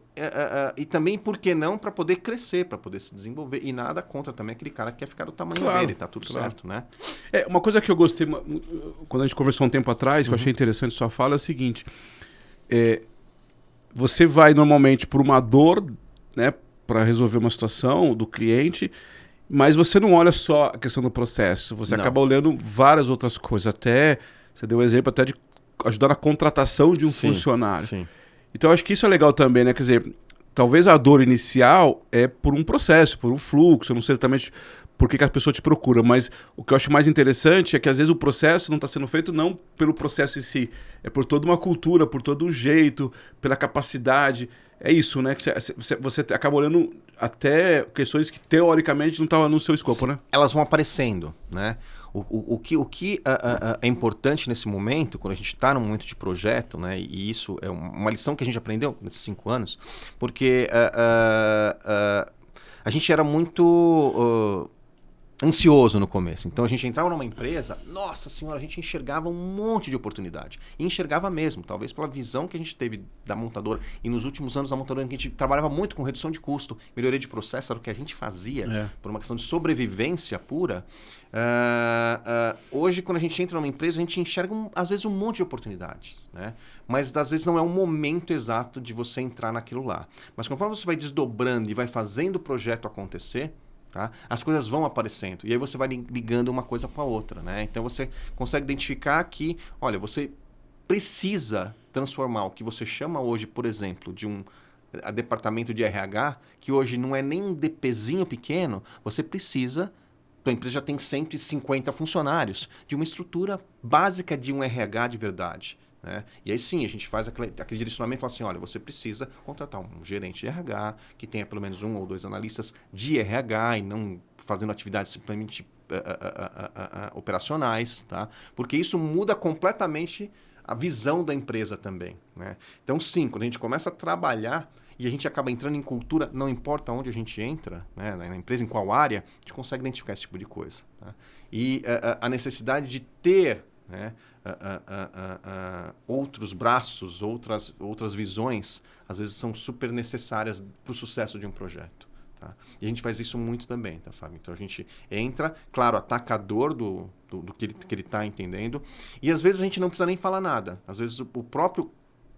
também, por que não, para poder crescer, para poder se desenvolver. E nada contra também aquele cara que quer ficar do tamanho dele, tá tudo certo, né? Uma coisa que eu gostei, quando a gente conversou um tempo atrás, que eu achei interessante sua fala, é o seguinte. Você vai normalmente por uma dor, né, para resolver uma situação do cliente, mas você não olha só a questão do processo, você acaba olhando várias outras coisas. Até, você deu um exemplo até de ajudar na contratação de um funcionário. Sim. Então, eu acho que isso é legal também, né? Quer dizer, talvez a dor inicial é por um processo, por um fluxo, eu não sei exatamente por que a pessoa te procura, mas o que eu acho mais interessante é que às vezes o processo não está sendo feito não pelo processo em si, é por toda uma cultura, por todo um jeito, pela capacidade. é isso, né? Que você acaba olhando até questões que teoricamente não estavam no seu escopo, né? Elas vão aparecendo, né? O que é importante nesse momento, quando a gente está num momento de projeto, né? E isso é uma lição que a gente aprendeu nesses 5 anos, porque a gente era muito ansioso no começo. Então a gente entrava numa empresa, nossa senhora, a gente enxergava um monte de oportunidade. E enxergava mesmo, talvez pela visão que a gente teve da montadora. E nos últimos anos da montadora, a gente trabalhava muito com redução de custo, melhoria de processo, era o que a gente fazia, por uma questão de sobrevivência pura. Hoje, quando a gente entra numa empresa, a gente enxerga, às vezes, um monte de oportunidades, né? Mas, às vezes, não é um momento exato de você entrar naquilo lá. Mas conforme você vai desdobrando e vai fazendo o projeto acontecer, tá? As coisas vão aparecendo. E aí você vai ligando uma coisa com a outra, né? Então você consegue identificar que, olha, você precisa transformar o que você chama hoje, por exemplo, de a departamento de RH, que hoje não é nem um DPzinho pequeno, você precisa, tua empresa já tem 150 funcionários, de uma estrutura básica de um RH de verdade. Né? E aí sim, a gente faz aquele direcionamento e fala assim, olha, você precisa contratar um gerente de RH, que tenha pelo menos 1 ou 2 analistas de RH e não fazendo atividades simplesmente operacionais, tá? Porque isso muda completamente a visão da empresa também. Né? Então sim, quando a gente começa a trabalhar e a gente acaba entrando em cultura, não importa onde a gente entra, né, na empresa, em qual área, a gente consegue identificar esse tipo de coisa. Tá? E a necessidade de ter, né, outros braços, outras visões, às vezes são super necessárias para o sucesso de um projeto. Tá? E a gente faz isso muito também, tá, Fábio? Então a gente entra, claro, atacador do que ele está entendendo, e às vezes a gente não precisa nem falar nada. Às vezes a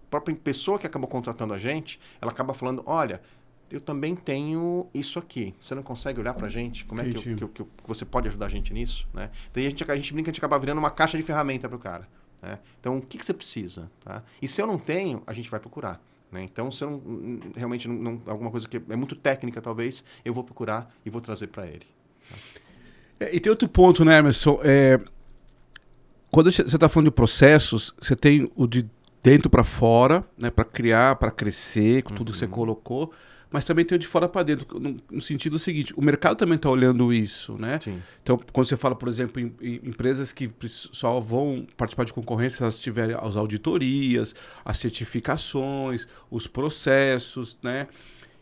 própria pessoa que acabou contratando a gente, ela acaba falando, olha, eu também tenho isso aqui. Você não consegue olhar pra gente? Como é que você pode ajudar a gente nisso? Né? Então a gente brinca, a gente acaba virando uma caixa de ferramenta pro cara. Né? Então o que você precisa? Tá? E se eu não tenho, a gente vai procurar. Né? Então se eu não, realmente não, alguma coisa que é muito técnica talvez, eu vou procurar e vou trazer para ele. Tá? E tem outro ponto, né, Emerson? Quando você está falando de processos, você tem o de dentro para fora, né, para criar, para crescer, com tudo que você colocou, mas também tem o de fora para dentro, no sentido seguinte, o mercado também está olhando isso, né? Sim. Então, quando você fala, por exemplo, em empresas que só vão participar de concorrência, elas tiverem as auditorias, as certificações, os processos, né?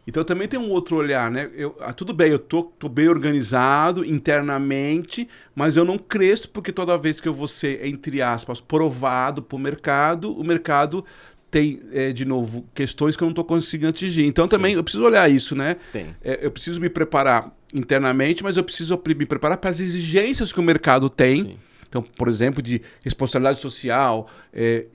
Então também tem um outro olhar, né? Tudo bem, eu tô bem organizado internamente, mas eu não cresço porque toda vez que eu vou ser, entre aspas, provado para o mercado tem, de novo, questões que eu não estou conseguindo atingir. Então também eu preciso olhar isso, né? Eu preciso me preparar internamente, mas eu preciso me preparar para as exigências que o mercado tem. Sim. Então, por exemplo, de responsabilidade social,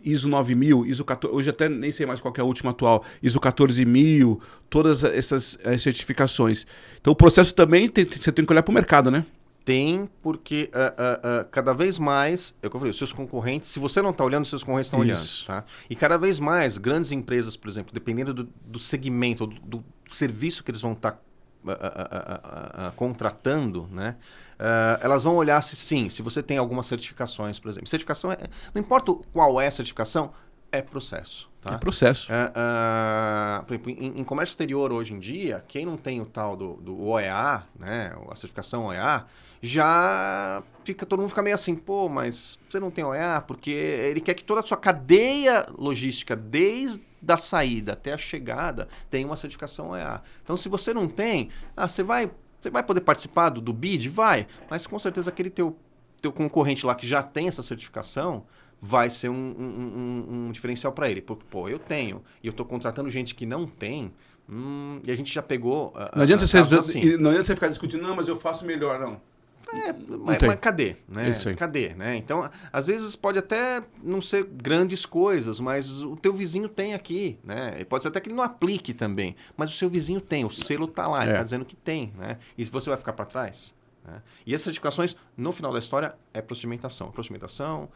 ISO 9000, ISO 14, hoje até nem sei mais qual que é a última atual, ISO 14000, todas essas certificações. Então o processo também você tem que olhar para o mercado, né? Tem, porque cada vez mais, é o que eu falei, os seus concorrentes, se você não está olhando, os seus concorrentes estão olhando. Tá? E cada vez mais, grandes empresas, por exemplo, dependendo do segmento, do serviço que eles vão estar contratando, né? Elas vão olhar se você tem algumas certificações, por exemplo. Certificação, não importa qual é a certificação, é processo. Tá? É processo. Por exemplo, em comércio exterior hoje em dia, quem não tem o tal do OEA, né, a certificação OEA, todo mundo fica meio assim, pô, mas você não tem OEA? Porque ele quer que toda a sua cadeia logística, desde a saída até a chegada, tenha uma certificação OEA. Então, se você não tem, você vai poder participar do bid? Vai, mas com certeza aquele teu concorrente lá que já tem essa certificação vai ser um diferencial para ele. Porque, pô, eu tenho, e eu estou contratando gente que não tem, e a gente já pegou... Não adianta você ficar discutindo, não, mas eu faço melhor, não. Mas cadê? Né? Isso aí. Cadê? Né? Então, às vezes pode até não ser grandes coisas, mas o teu vizinho tem aqui. Né? E pode ser até que ele não aplique também, mas o seu vizinho tem, o selo está lá, ele está dizendo que tem. Né? E você vai ficar para trás? Né? E essas certificações, no final da história, é procedimentação. Procedimentação,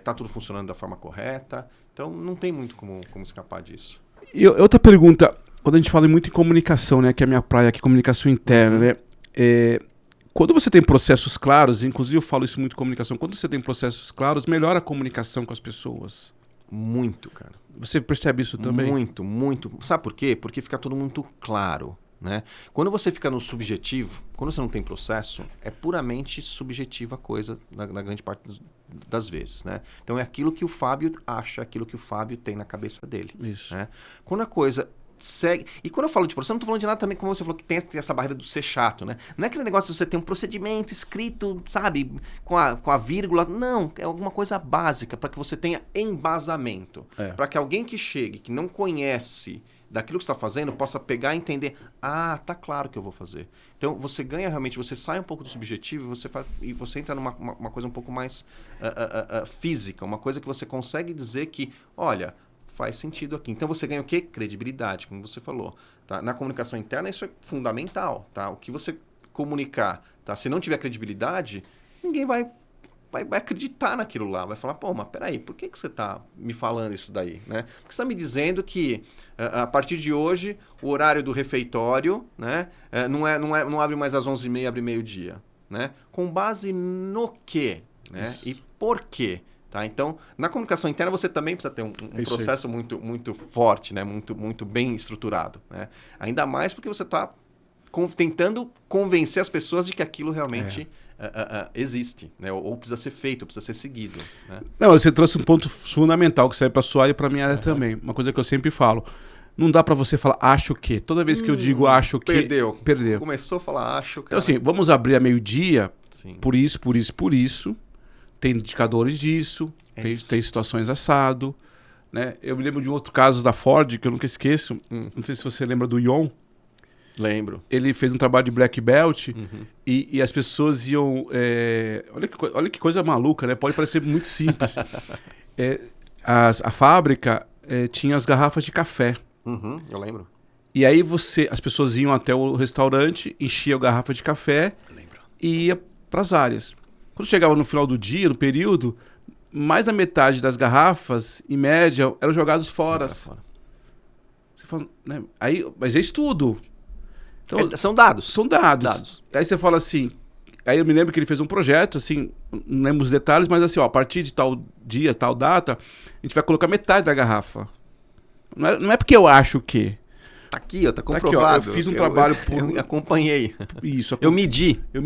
tá tudo funcionando da forma correta. Então, não tem muito como escapar disso. E outra pergunta, quando a gente fala muito em comunicação, né, que é a minha praia aqui, comunicação interna, né? Quando você tem processos claros, inclusive eu falo isso muito em comunicação, quando você tem processos claros, melhora a comunicação com as pessoas. Muito, cara. Você percebe isso também? Muito, muito. Sabe por quê? Porque fica tudo muito claro. Né? Quando você fica no subjetivo, quando você não tem processo, é puramente subjetiva a coisa na grande parte das vezes. Né? Então é aquilo que o Fábio acha, aquilo que o Fábio tem na cabeça dele. Isso. Né? Quando a coisa segue... E quando eu falo de processo, eu não estou falando de nada também, como você falou, que tem essa barreira do ser chato. Né? Não é aquele negócio de você ter um procedimento escrito, sabe, com a vírgula. Não, é alguma coisa básica para que você tenha embasamento. Para que alguém que chegue, que não conhece daquilo que você está fazendo, possa pegar e entender, tá claro que eu vou fazer. Então, você ganha realmente, você sai um pouco do subjetivo e você entra numa uma coisa um pouco mais física, uma coisa que você consegue dizer que, olha, faz sentido aqui. Então, você ganha o quê? Credibilidade, como você falou. Tá? Na comunicação interna, isso é fundamental. Tá? O que você comunicar, tá? Se não tiver credibilidade, ninguém vai acreditar naquilo lá, vai falar, pô, mas peraí, por que você está me falando isso daí? Né? Porque você está me dizendo que a partir de hoje o horário do refeitório, né, não abre mais às 11h30, abre meio-dia. Né? Com base no quê? Né? E por quê? Tá? Então, na comunicação interna você também precisa ter um processo muito, muito forte, né? muito bem estruturado. Né? Ainda mais porque você está tentando convencer as pessoas de que aquilo realmente existe, né? Ou precisa ser feito, precisa ser seguido. Né? Não, você trouxe um ponto fundamental que serve para a sua área e para a minha área também. Uma coisa que eu sempre falo. Não dá para você falar acho que. Toda vez que eu digo acho que... Perdeu. Começou a falar acho, cara. Então assim, vamos abrir a meio-dia por isso, por isso, por isso. Tem indicadores disso. Tem situações assado. Né? Eu me lembro de um outro caso da Ford, que eu nunca esqueço. Não sei se você lembra do Ion. Lembro. Ele fez um trabalho de black belt e as pessoas iam... olha que coisa maluca, né? Pode parecer muito simples. A fábrica tinha as garrafas de café. Eu lembro. E aí as pessoas iam até o restaurante, enchiam a garrafa de café e ia para as áreas. Quando chegava no final do dia, no período, mais da metade das garrafas, em média, eram jogadas fora. Você fala, né? Mas é estudo. Então, são dados. São dados. Aí você fala assim... Aí eu me lembro que ele fez um projeto, assim... Não lembro os detalhes, mas assim, ó, a partir de tal dia, tal data... A gente vai colocar metade da garrafa. Não é porque eu acho que... Tá aqui, ó, tá comprovado. Aqui, ó, eu fiz um trabalho eu acompanhei. Isso. Eu medi. Eu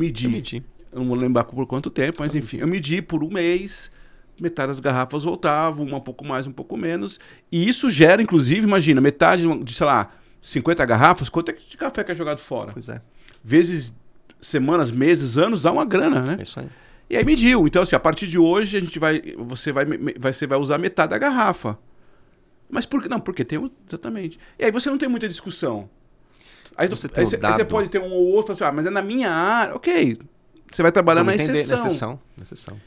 não vou lembrar por quanto tempo, mas enfim. Eu medi por um mês... Metade das garrafas voltavam, uma um pouco mais, um pouco menos. E isso gera, inclusive, imagina, metade de, sei lá... 50 garrafas, quanto é de café que é jogado fora? Pois é. Vezes semanas, meses, anos, dá uma grana, né? É isso aí. E aí mediu. Então, assim, a partir de hoje, você vai usar metade da garrafa. Mas por que? Não, porque tem... Exatamente. E aí você não tem muita discussão. Aí você pode ter um ou outro, assim, mas é na minha área. Ok, você vai trabalhar na exceção. Exceção.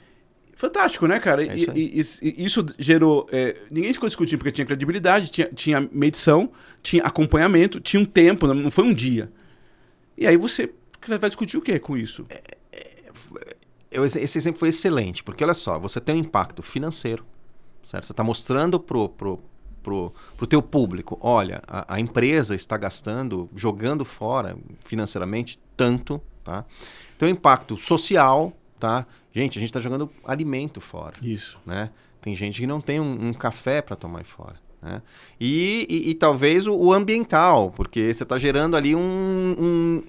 Fantástico, né, cara? E isso gerou... ninguém ficou discutindo porque tinha credibilidade, tinha medição, tinha acompanhamento, tinha um tempo, não foi um dia. E aí você vai discutir o quê com isso? Esse exemplo foi excelente, porque olha só, você tem um impacto financeiro, certo? Você está mostrando pro teu público, olha, a empresa está gastando, jogando fora financeiramente tanto, tá? Tem um impacto social, tá? Gente, a gente está jogando alimento fora. Isso. Né? Tem gente que não tem um café para tomar fora. Né? E talvez o ambiental, porque você está gerando ali um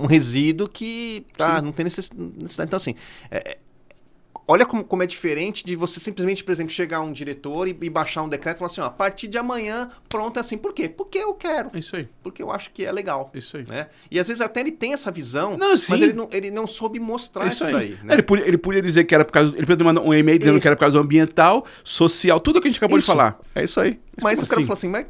resíduo que não tem necessidade. Então, assim, olha como é diferente de você simplesmente, por exemplo, chegar um diretor e baixar um decreto e falar assim, ó, a partir de amanhã, pronto, é assim. Por quê? Porque eu quero. É isso aí. Porque eu acho que é legal. Isso aí. Né? E às vezes até ele tem essa visão, mas ele não soube mostrar isso daí. Né? Ele podia dizer que era por causa... Ele podia mandar um e-mail dizendo que era por causa do ambiental, social, tudo que a gente acabou de falar. É isso aí. Mas o cara fala assim, mas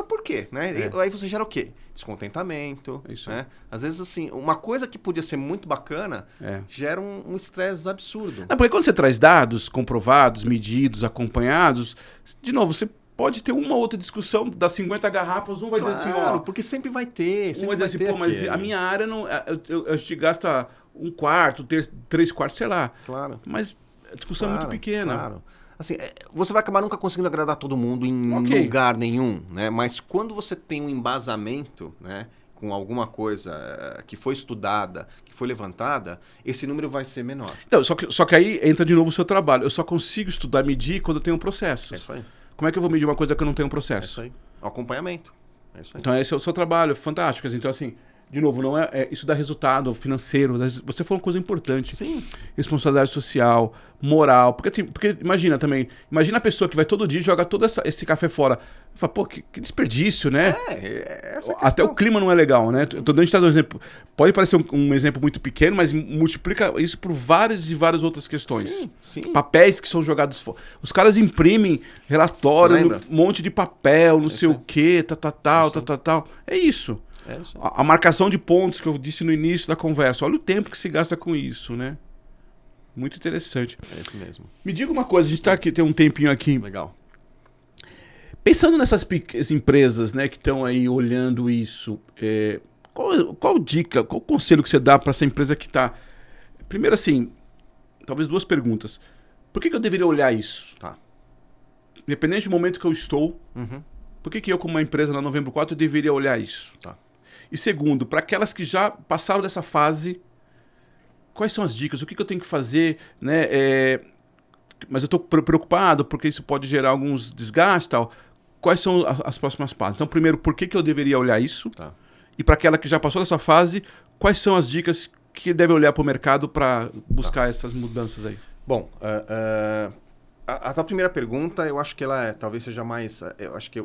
por quê? Né? Aí você gera o quê? Descontentamento. Isso. Né? Às vezes, assim, uma coisa que podia ser muito bacana gera um estresse absurdo. Porque quando você traz dados comprovados, medidos, acompanhados, de novo, você pode ter uma outra discussão das 50 garrafas, um vai dizer assim, ó... porque sempre vai ter. Um vai dizer assim, pô, mas a minha área não... A gente gasta 1/4, 3/4, sei lá. Claro. Mas a discussão é muito pequena. Claro. Assim, você vai acabar nunca conseguindo agradar todo mundo em lugar nenhum, né? Mas quando você tem um embasamento, né, com alguma coisa que foi estudada, que foi levantada, esse número vai ser menor. Então, só que aí entra de novo o seu trabalho. Eu só consigo estudar, medir quando eu tenho um processo. É isso aí. como é que eu vou medir uma coisa que eu não tenho um É processo? isso aí. O acompanhamento. É isso aí. Então esse é o seu trabalho, fantástico. Então assim, de novo, não isso dá resultado financeiro. Você falou uma coisa importante. Sim. Responsabilidade social, moral. Porque imagina a pessoa que vai todo dia e joga todo esse café fora. Fala, pô, que desperdício, né? Essa é a Até questão. o clima não é legal, né? Tô dando um exemplo. Pode parecer um exemplo muito pequeno, mas multiplica isso por várias e várias outras questões. Sim, sim. Papéis que são jogados fora. Os caras imprimem relatório, Você lembra? um monte de papel, não sei aí. o quê, tal. É isso. É isso aí. A marcação de pontos que eu disse no início da conversa. Olha o tempo que se gasta com isso, né? Muito interessante. É isso mesmo. Me diga uma coisa, a gente tá aqui, tem um tempinho aqui. Legal. Pensando nessas empresas, né, que estão aí olhando isso, qual dica, qual conselho que você dá para essa empresa que está... Primeiro assim, talvez duas perguntas. Por que eu deveria olhar isso? Tá. Independente do momento que eu estou, Uhum. por que eu, como uma empresa na Novembro 4, eu deveria olhar isso? Tá. E segundo, para aquelas que já passaram dessa fase, quais são as dicas? O que eu tenho que fazer? Né? Mas eu estou preocupado porque isso pode gerar alguns desgastes e tal. Quais são as próximas fases? Então, primeiro, por que eu deveria olhar isso? Tá. E para aquela que já passou dessa fase, quais são as dicas que deve olhar para o mercado para buscar essas mudanças aí? Bom, a tua primeira pergunta, eu acho que ela talvez seja mais... Eu acho que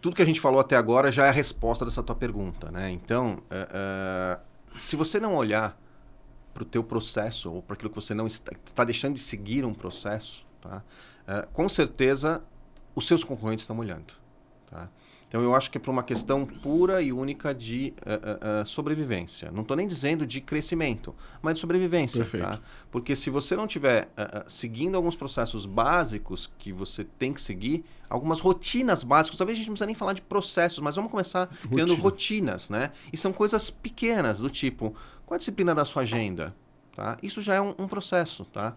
tudo que a gente falou até agora já é a resposta dessa tua pergunta, né? Então, se você não olhar para o teu processo ou para aquilo que você não está deixando de seguir um processo, tá? Com certeza os seus concorrentes estão olhando, tá? Então eu acho que é por uma questão pura e única de sobrevivência. Não estou nem dizendo de crescimento, mas de sobrevivência. Perfeito. Tá? Porque se você não estiver seguindo alguns processos básicos que você tem que seguir, algumas rotinas básicas, talvez a gente não precisa nem falar de processos, mas vamos começar criando rotinas, né? E são coisas pequenas, do tipo, qual a disciplina da sua agenda? Tá? Isso já é um processo. Tá?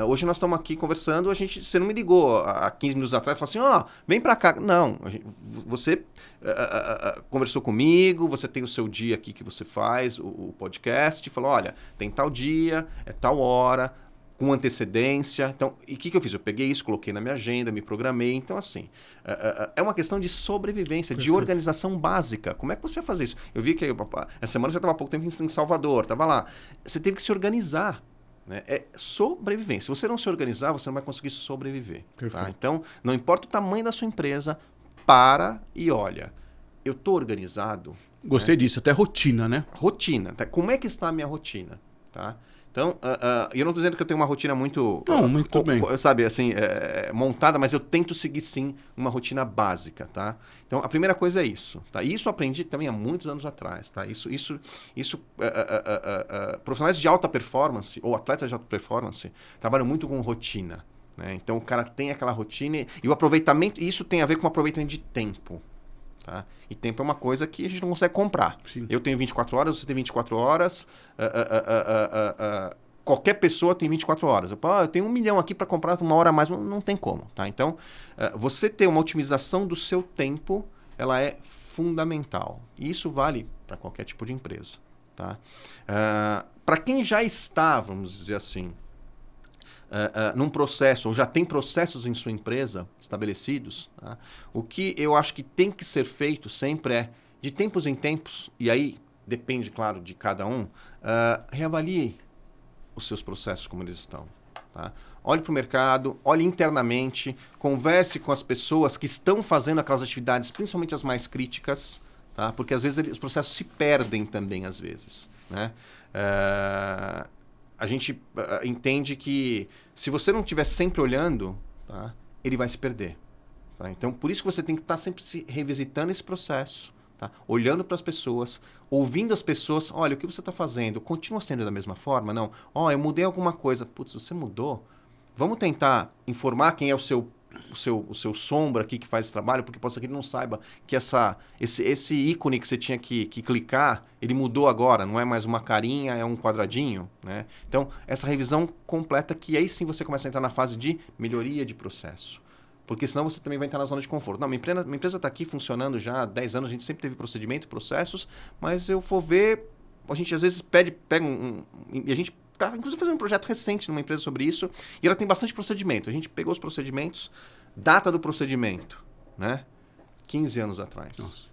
Hoje nós estamos aqui conversando, você não me ligou há 15 minutos atrás e falou assim, vem para cá. Não, você conversou comigo, você tem o seu dia aqui que você faz, o podcast, falou, olha, tem tal dia, é tal hora, com antecedência. Então, e o que eu fiz? Eu peguei isso, coloquei na minha agenda, me programei. Então, assim, é uma questão de sobrevivência, de organização básica. Como é que você vai fazer isso? Eu vi que essa semana você estava há pouco tempo em Salvador, estava lá. Você teve que se organizar. Né? É sobrevivência. Se você não se organizar, você não vai conseguir sobreviver. Tá? Então, não importa o tamanho da sua empresa, para e olha. Eu estou organizado. Gostei disso, até rotina, né? Rotina. Tá? Como é que está a minha rotina? Tá? Então, eu não estou dizendo que eu tenho uma rotina muito, muito bem. Sabe, assim, montada, mas eu tento seguir, sim, uma rotina básica, tá? Então, a primeira coisa é isso, tá? E isso eu aprendi também há muitos anos atrás, tá? Profissionais de alta performance, ou atletas de alta performance, trabalham muito com rotina, né? Então, o cara tem aquela rotina e o aproveitamento, isso tem a ver com o aproveitamento de tempo. Tá? E tempo é uma coisa que a gente não consegue comprar. Sim. Eu tenho 24 horas, você tem 24 horas, qualquer pessoa tem 24 horas. Eu tenho 1 milhão aqui para comprar 1 hora a mais, não tem como. Tá? Então, você ter uma otimização do seu tempo, ela é fundamental. E isso vale para qualquer tipo de empresa. Tá? Para quem já está, vamos dizer assim, num processo, ou já tem processos em sua empresa estabelecidos, tá? O que eu acho que tem que ser feito sempre é, de tempos em tempos, e aí depende, claro, de cada um, reavalie os seus processos como eles estão. Tá? Olhe para o mercado, olhe internamente, converse com as pessoas que estão fazendo aquelas atividades, principalmente as mais críticas, tá? Porque às vezes os processos se perdem também, às vezes. Né? A gente entende que se você não estiver sempre olhando, tá, ele vai se perder. Tá? Então, por isso que você tem que estar sempre se revisitando esse processo, tá? Olhando para as pessoas, ouvindo as pessoas. Olha, o que você está fazendo? Continua sendo da mesma forma? Não. Eu mudei alguma coisa. Putz, você mudou? Vamos tentar informar quem é o seu sombra aqui que faz esse trabalho, porque pode ser que ele não saiba que esse ícone que você tinha que clicar, ele mudou agora, não é mais uma carinha, é um quadradinho. Né? Então, essa revisão completa, que aí sim você começa a entrar na fase de melhoria de processo. Porque senão você também vai entrar na zona de conforto. Não, minha empresa está aqui funcionando já há 10 anos, a gente sempre teve procedimento, processos, mas eu vou ver, a gente às vezes pega e a gente está inclusive fazendo um projeto recente numa empresa sobre isso, e ela tem bastante procedimento. A gente pegou os procedimentos, Data do procedimento, né? 15 anos atrás. Nossa.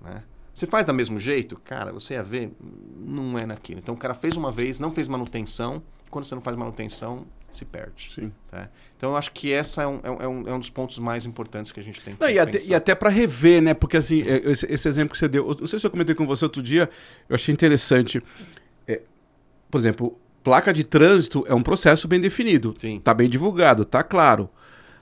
Né? Você faz do mesmo jeito? Cara, você ia ver, não é naquilo. Então o cara fez uma vez, não fez manutenção. Quando você não faz manutenção, se perde. Sim. Tá? Então eu acho que essa é um dos pontos mais importantes que a gente tem que pensar. E até para rever, né? Porque assim, esse exemplo que você deu, não sei se eu comentei com você outro dia, eu achei interessante. Por exemplo, placa de trânsito é um processo bem definido. Sim. Tá bem divulgado, tá claro.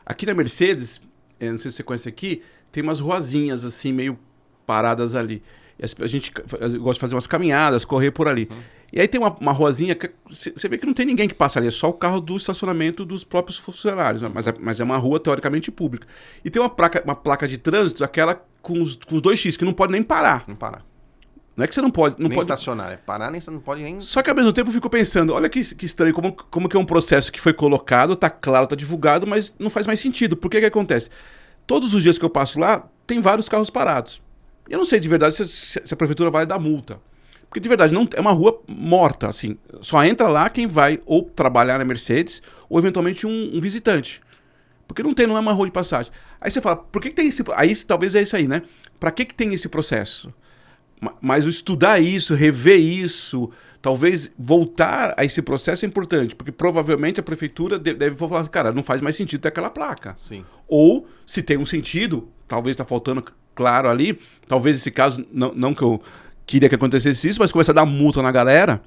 Aqui na Mercedes, não sei se você conhece aqui, tem umas ruazinhas assim, meio paradas ali. E a gente gosta de fazer umas caminhadas, correr por ali. E aí tem uma ruazinha que você vê que não tem ninguém que passa ali, é só o carro do estacionamento dos próprios funcionários, né? Mas é uma rua teoricamente pública. E tem uma placa de trânsito, aquela com os 2x, que não pode nem parar. Não parar. Não é que você não pode... nem estacionar, é parar, nem você não pode nem... Só que ao mesmo tempo eu fico pensando, olha que estranho, como que é um processo que foi colocado, tá claro, tá divulgado, mas não faz mais sentido. Por que acontece? Todos os dias que eu passo lá, tem vários carros parados. Eu não sei de verdade se a prefeitura vai dar multa. Porque de verdade, não é uma rua morta, assim. Só entra lá quem vai ou trabalhar na Mercedes ou eventualmente um visitante. Porque não é uma rua de passagem. Aí você fala, por que tem esse... Aí talvez é isso aí, né? Pra que tem esse processo? Mas estudar isso, rever isso, talvez voltar a esse processo é importante, porque provavelmente a prefeitura deve falar, cara, não faz mais sentido ter aquela placa. Sim. Ou, se tem um sentido, talvez está faltando claro ali, talvez esse caso, não que eu queria que acontecesse isso, mas começa a dar multa na galera,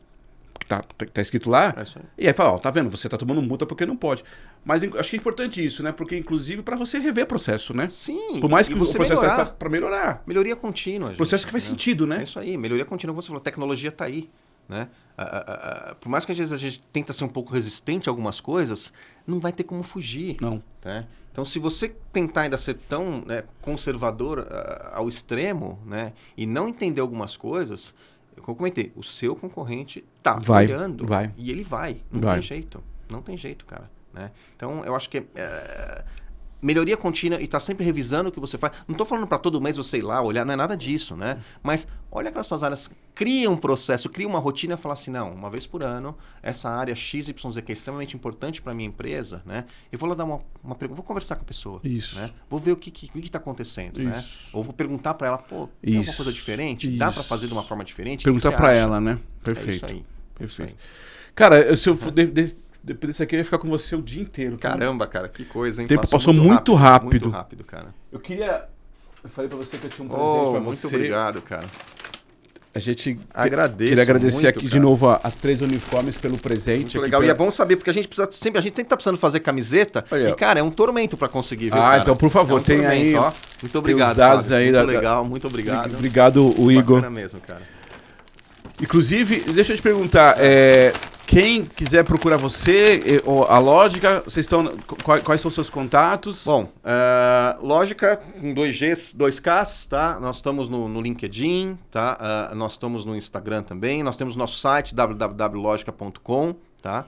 que tá escrito lá, e aí fala, ó, tá vendo, você tá tomando multa porque não pode. Mas acho que é importante isso, né? Porque, inclusive, para você rever o processo, né? Sim. Por mais que o processo está para melhorar. Melhoria contínua, gente. Processo que faz sentido, né? É isso aí, melhoria contínua. Você falou, a tecnologia está aí, né? Por mais que às vezes a gente tenta ser um pouco resistente a algumas coisas, não vai ter como fugir. Não. Tá? Então, se você tentar ainda ser tão conservador ao extremo, né? E não entender algumas coisas, como eu comentei, o seu concorrente tá olhando. Vai. E ele vai. Não tem jeito. Não tem jeito, cara. Né? Então, eu acho que melhoria contínua e tá sempre revisando o que você faz. Não estou falando para todo mês você ir lá olhar, não é nada disso, né? Mas olha aquelas suas áreas, cria um processo, cria uma rotina e fala assim, não, uma vez por ano, essa área XYZ que é extremamente importante para minha empresa, né? Eu vou lá dar uma pergunta, vou conversar com a pessoa. Isso. Né? Vou ver o que está acontecendo, né? Ou vou perguntar para ela, pô, tem alguma coisa diferente? Dá para fazer de uma forma diferente? Perguntar para ela, né? Perfeito. É isso aí. Perfeito. Cara, se eu depois disso aqui eu ia ficar com você o dia inteiro. Caramba, cara, que coisa, hein? O tempo passou muito rápido. Muito rápido, cara. Eu falei pra você que eu tinha um presente pra muito você. Muito obrigado, cara. A gente queria agradecer muito, aqui cara. De novo a 3 Uniformes pelo presente. Muito legal. E é bom saber, porque a gente sempre tá precisando fazer camiseta. Olha. E, cara, é um tormento pra conseguir, viu, cara? Então, por favor, tem aí. Ó. Muito obrigado, os dados aí muito legal, muito obrigado. Obrigado, o Igor. Bacana mesmo, cara. Inclusive, deixa eu te perguntar, quem quiser procurar você, a Lógica, vocês estão, quais são os seus contatos? Bom, Lógica com 2Gs, 2Ks, tá? Nós estamos no LinkedIn, tá? Nós estamos no Instagram também, nós temos nosso site www.logica.com, tá?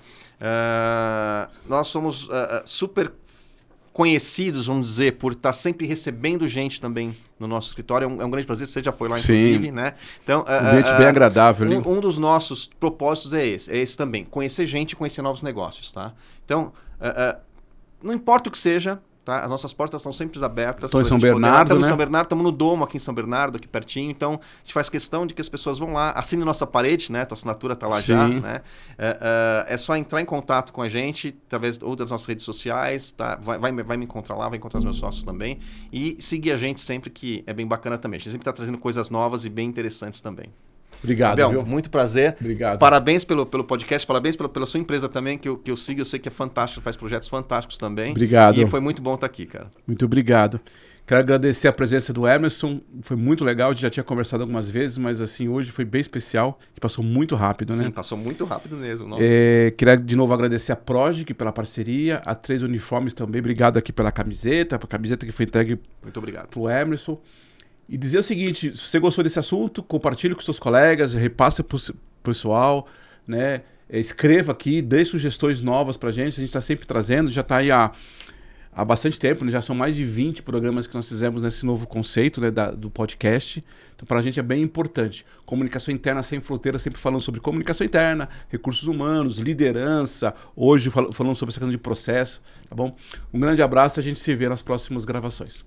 Nós somos super conhecidos, vamos dizer, por estar sempre recebendo gente também no nosso escritório. É um grande prazer, você já foi lá, inclusive, né? Então, ambiente bem agradável. Um dos nossos propósitos é esse também, conhecer gente e conhecer novos negócios, tá? Então, não importa o que seja, tá? As nossas portas estão sempre abertas. Estão em São Bernardo, Estamos né? em São Bernardo, estamos no Domo aqui em São Bernardo, aqui pertinho. Então, a gente faz questão de que as pessoas vão lá, assinem nossa parede, né? Tua assinatura está lá. Sim. Já, né? É só entrar em contato com a gente, através ou das nossas redes sociais, tá? Vai me encontrar lá, vai encontrar os meus sócios também. E seguir a gente sempre, que é bem bacana também. A gente sempre está trazendo coisas novas e bem interessantes também. Obrigado, Abel, viu? Muito prazer. Obrigado. Parabéns pelo podcast, parabéns pela sua empresa também, que eu sigo, eu sei que é fantástico, faz projetos fantásticos também. Obrigado. E foi muito bom estar aqui, cara. Muito obrigado. Quero agradecer a presença do Emerson, foi muito legal, a gente já tinha conversado algumas vezes, mas assim, hoje foi bem especial, e passou muito rápido, né? Sim, passou muito rápido mesmo. Nossa. Queria de novo agradecer a Progic pela parceria, a 3 Uniformes também, obrigado aqui pela camiseta que foi entregue muito obrigado pro Emerson. E dizer o seguinte, se você gostou desse assunto, compartilhe com seus colegas, repasse para o pessoal, né? Escreva aqui, dê sugestões novas para a gente está sempre trazendo, já está aí há há bastante tempo, né? Já são mais de 20 programas que nós fizemos nesse novo conceito, né, do podcast. Então, para a gente é bem importante. Comunicação interna sem fronteiras, sempre falando sobre comunicação interna, recursos humanos, liderança, hoje falando sobre essa questão de processo, tá bom? Um grande abraço e a gente se vê nas próximas gravações.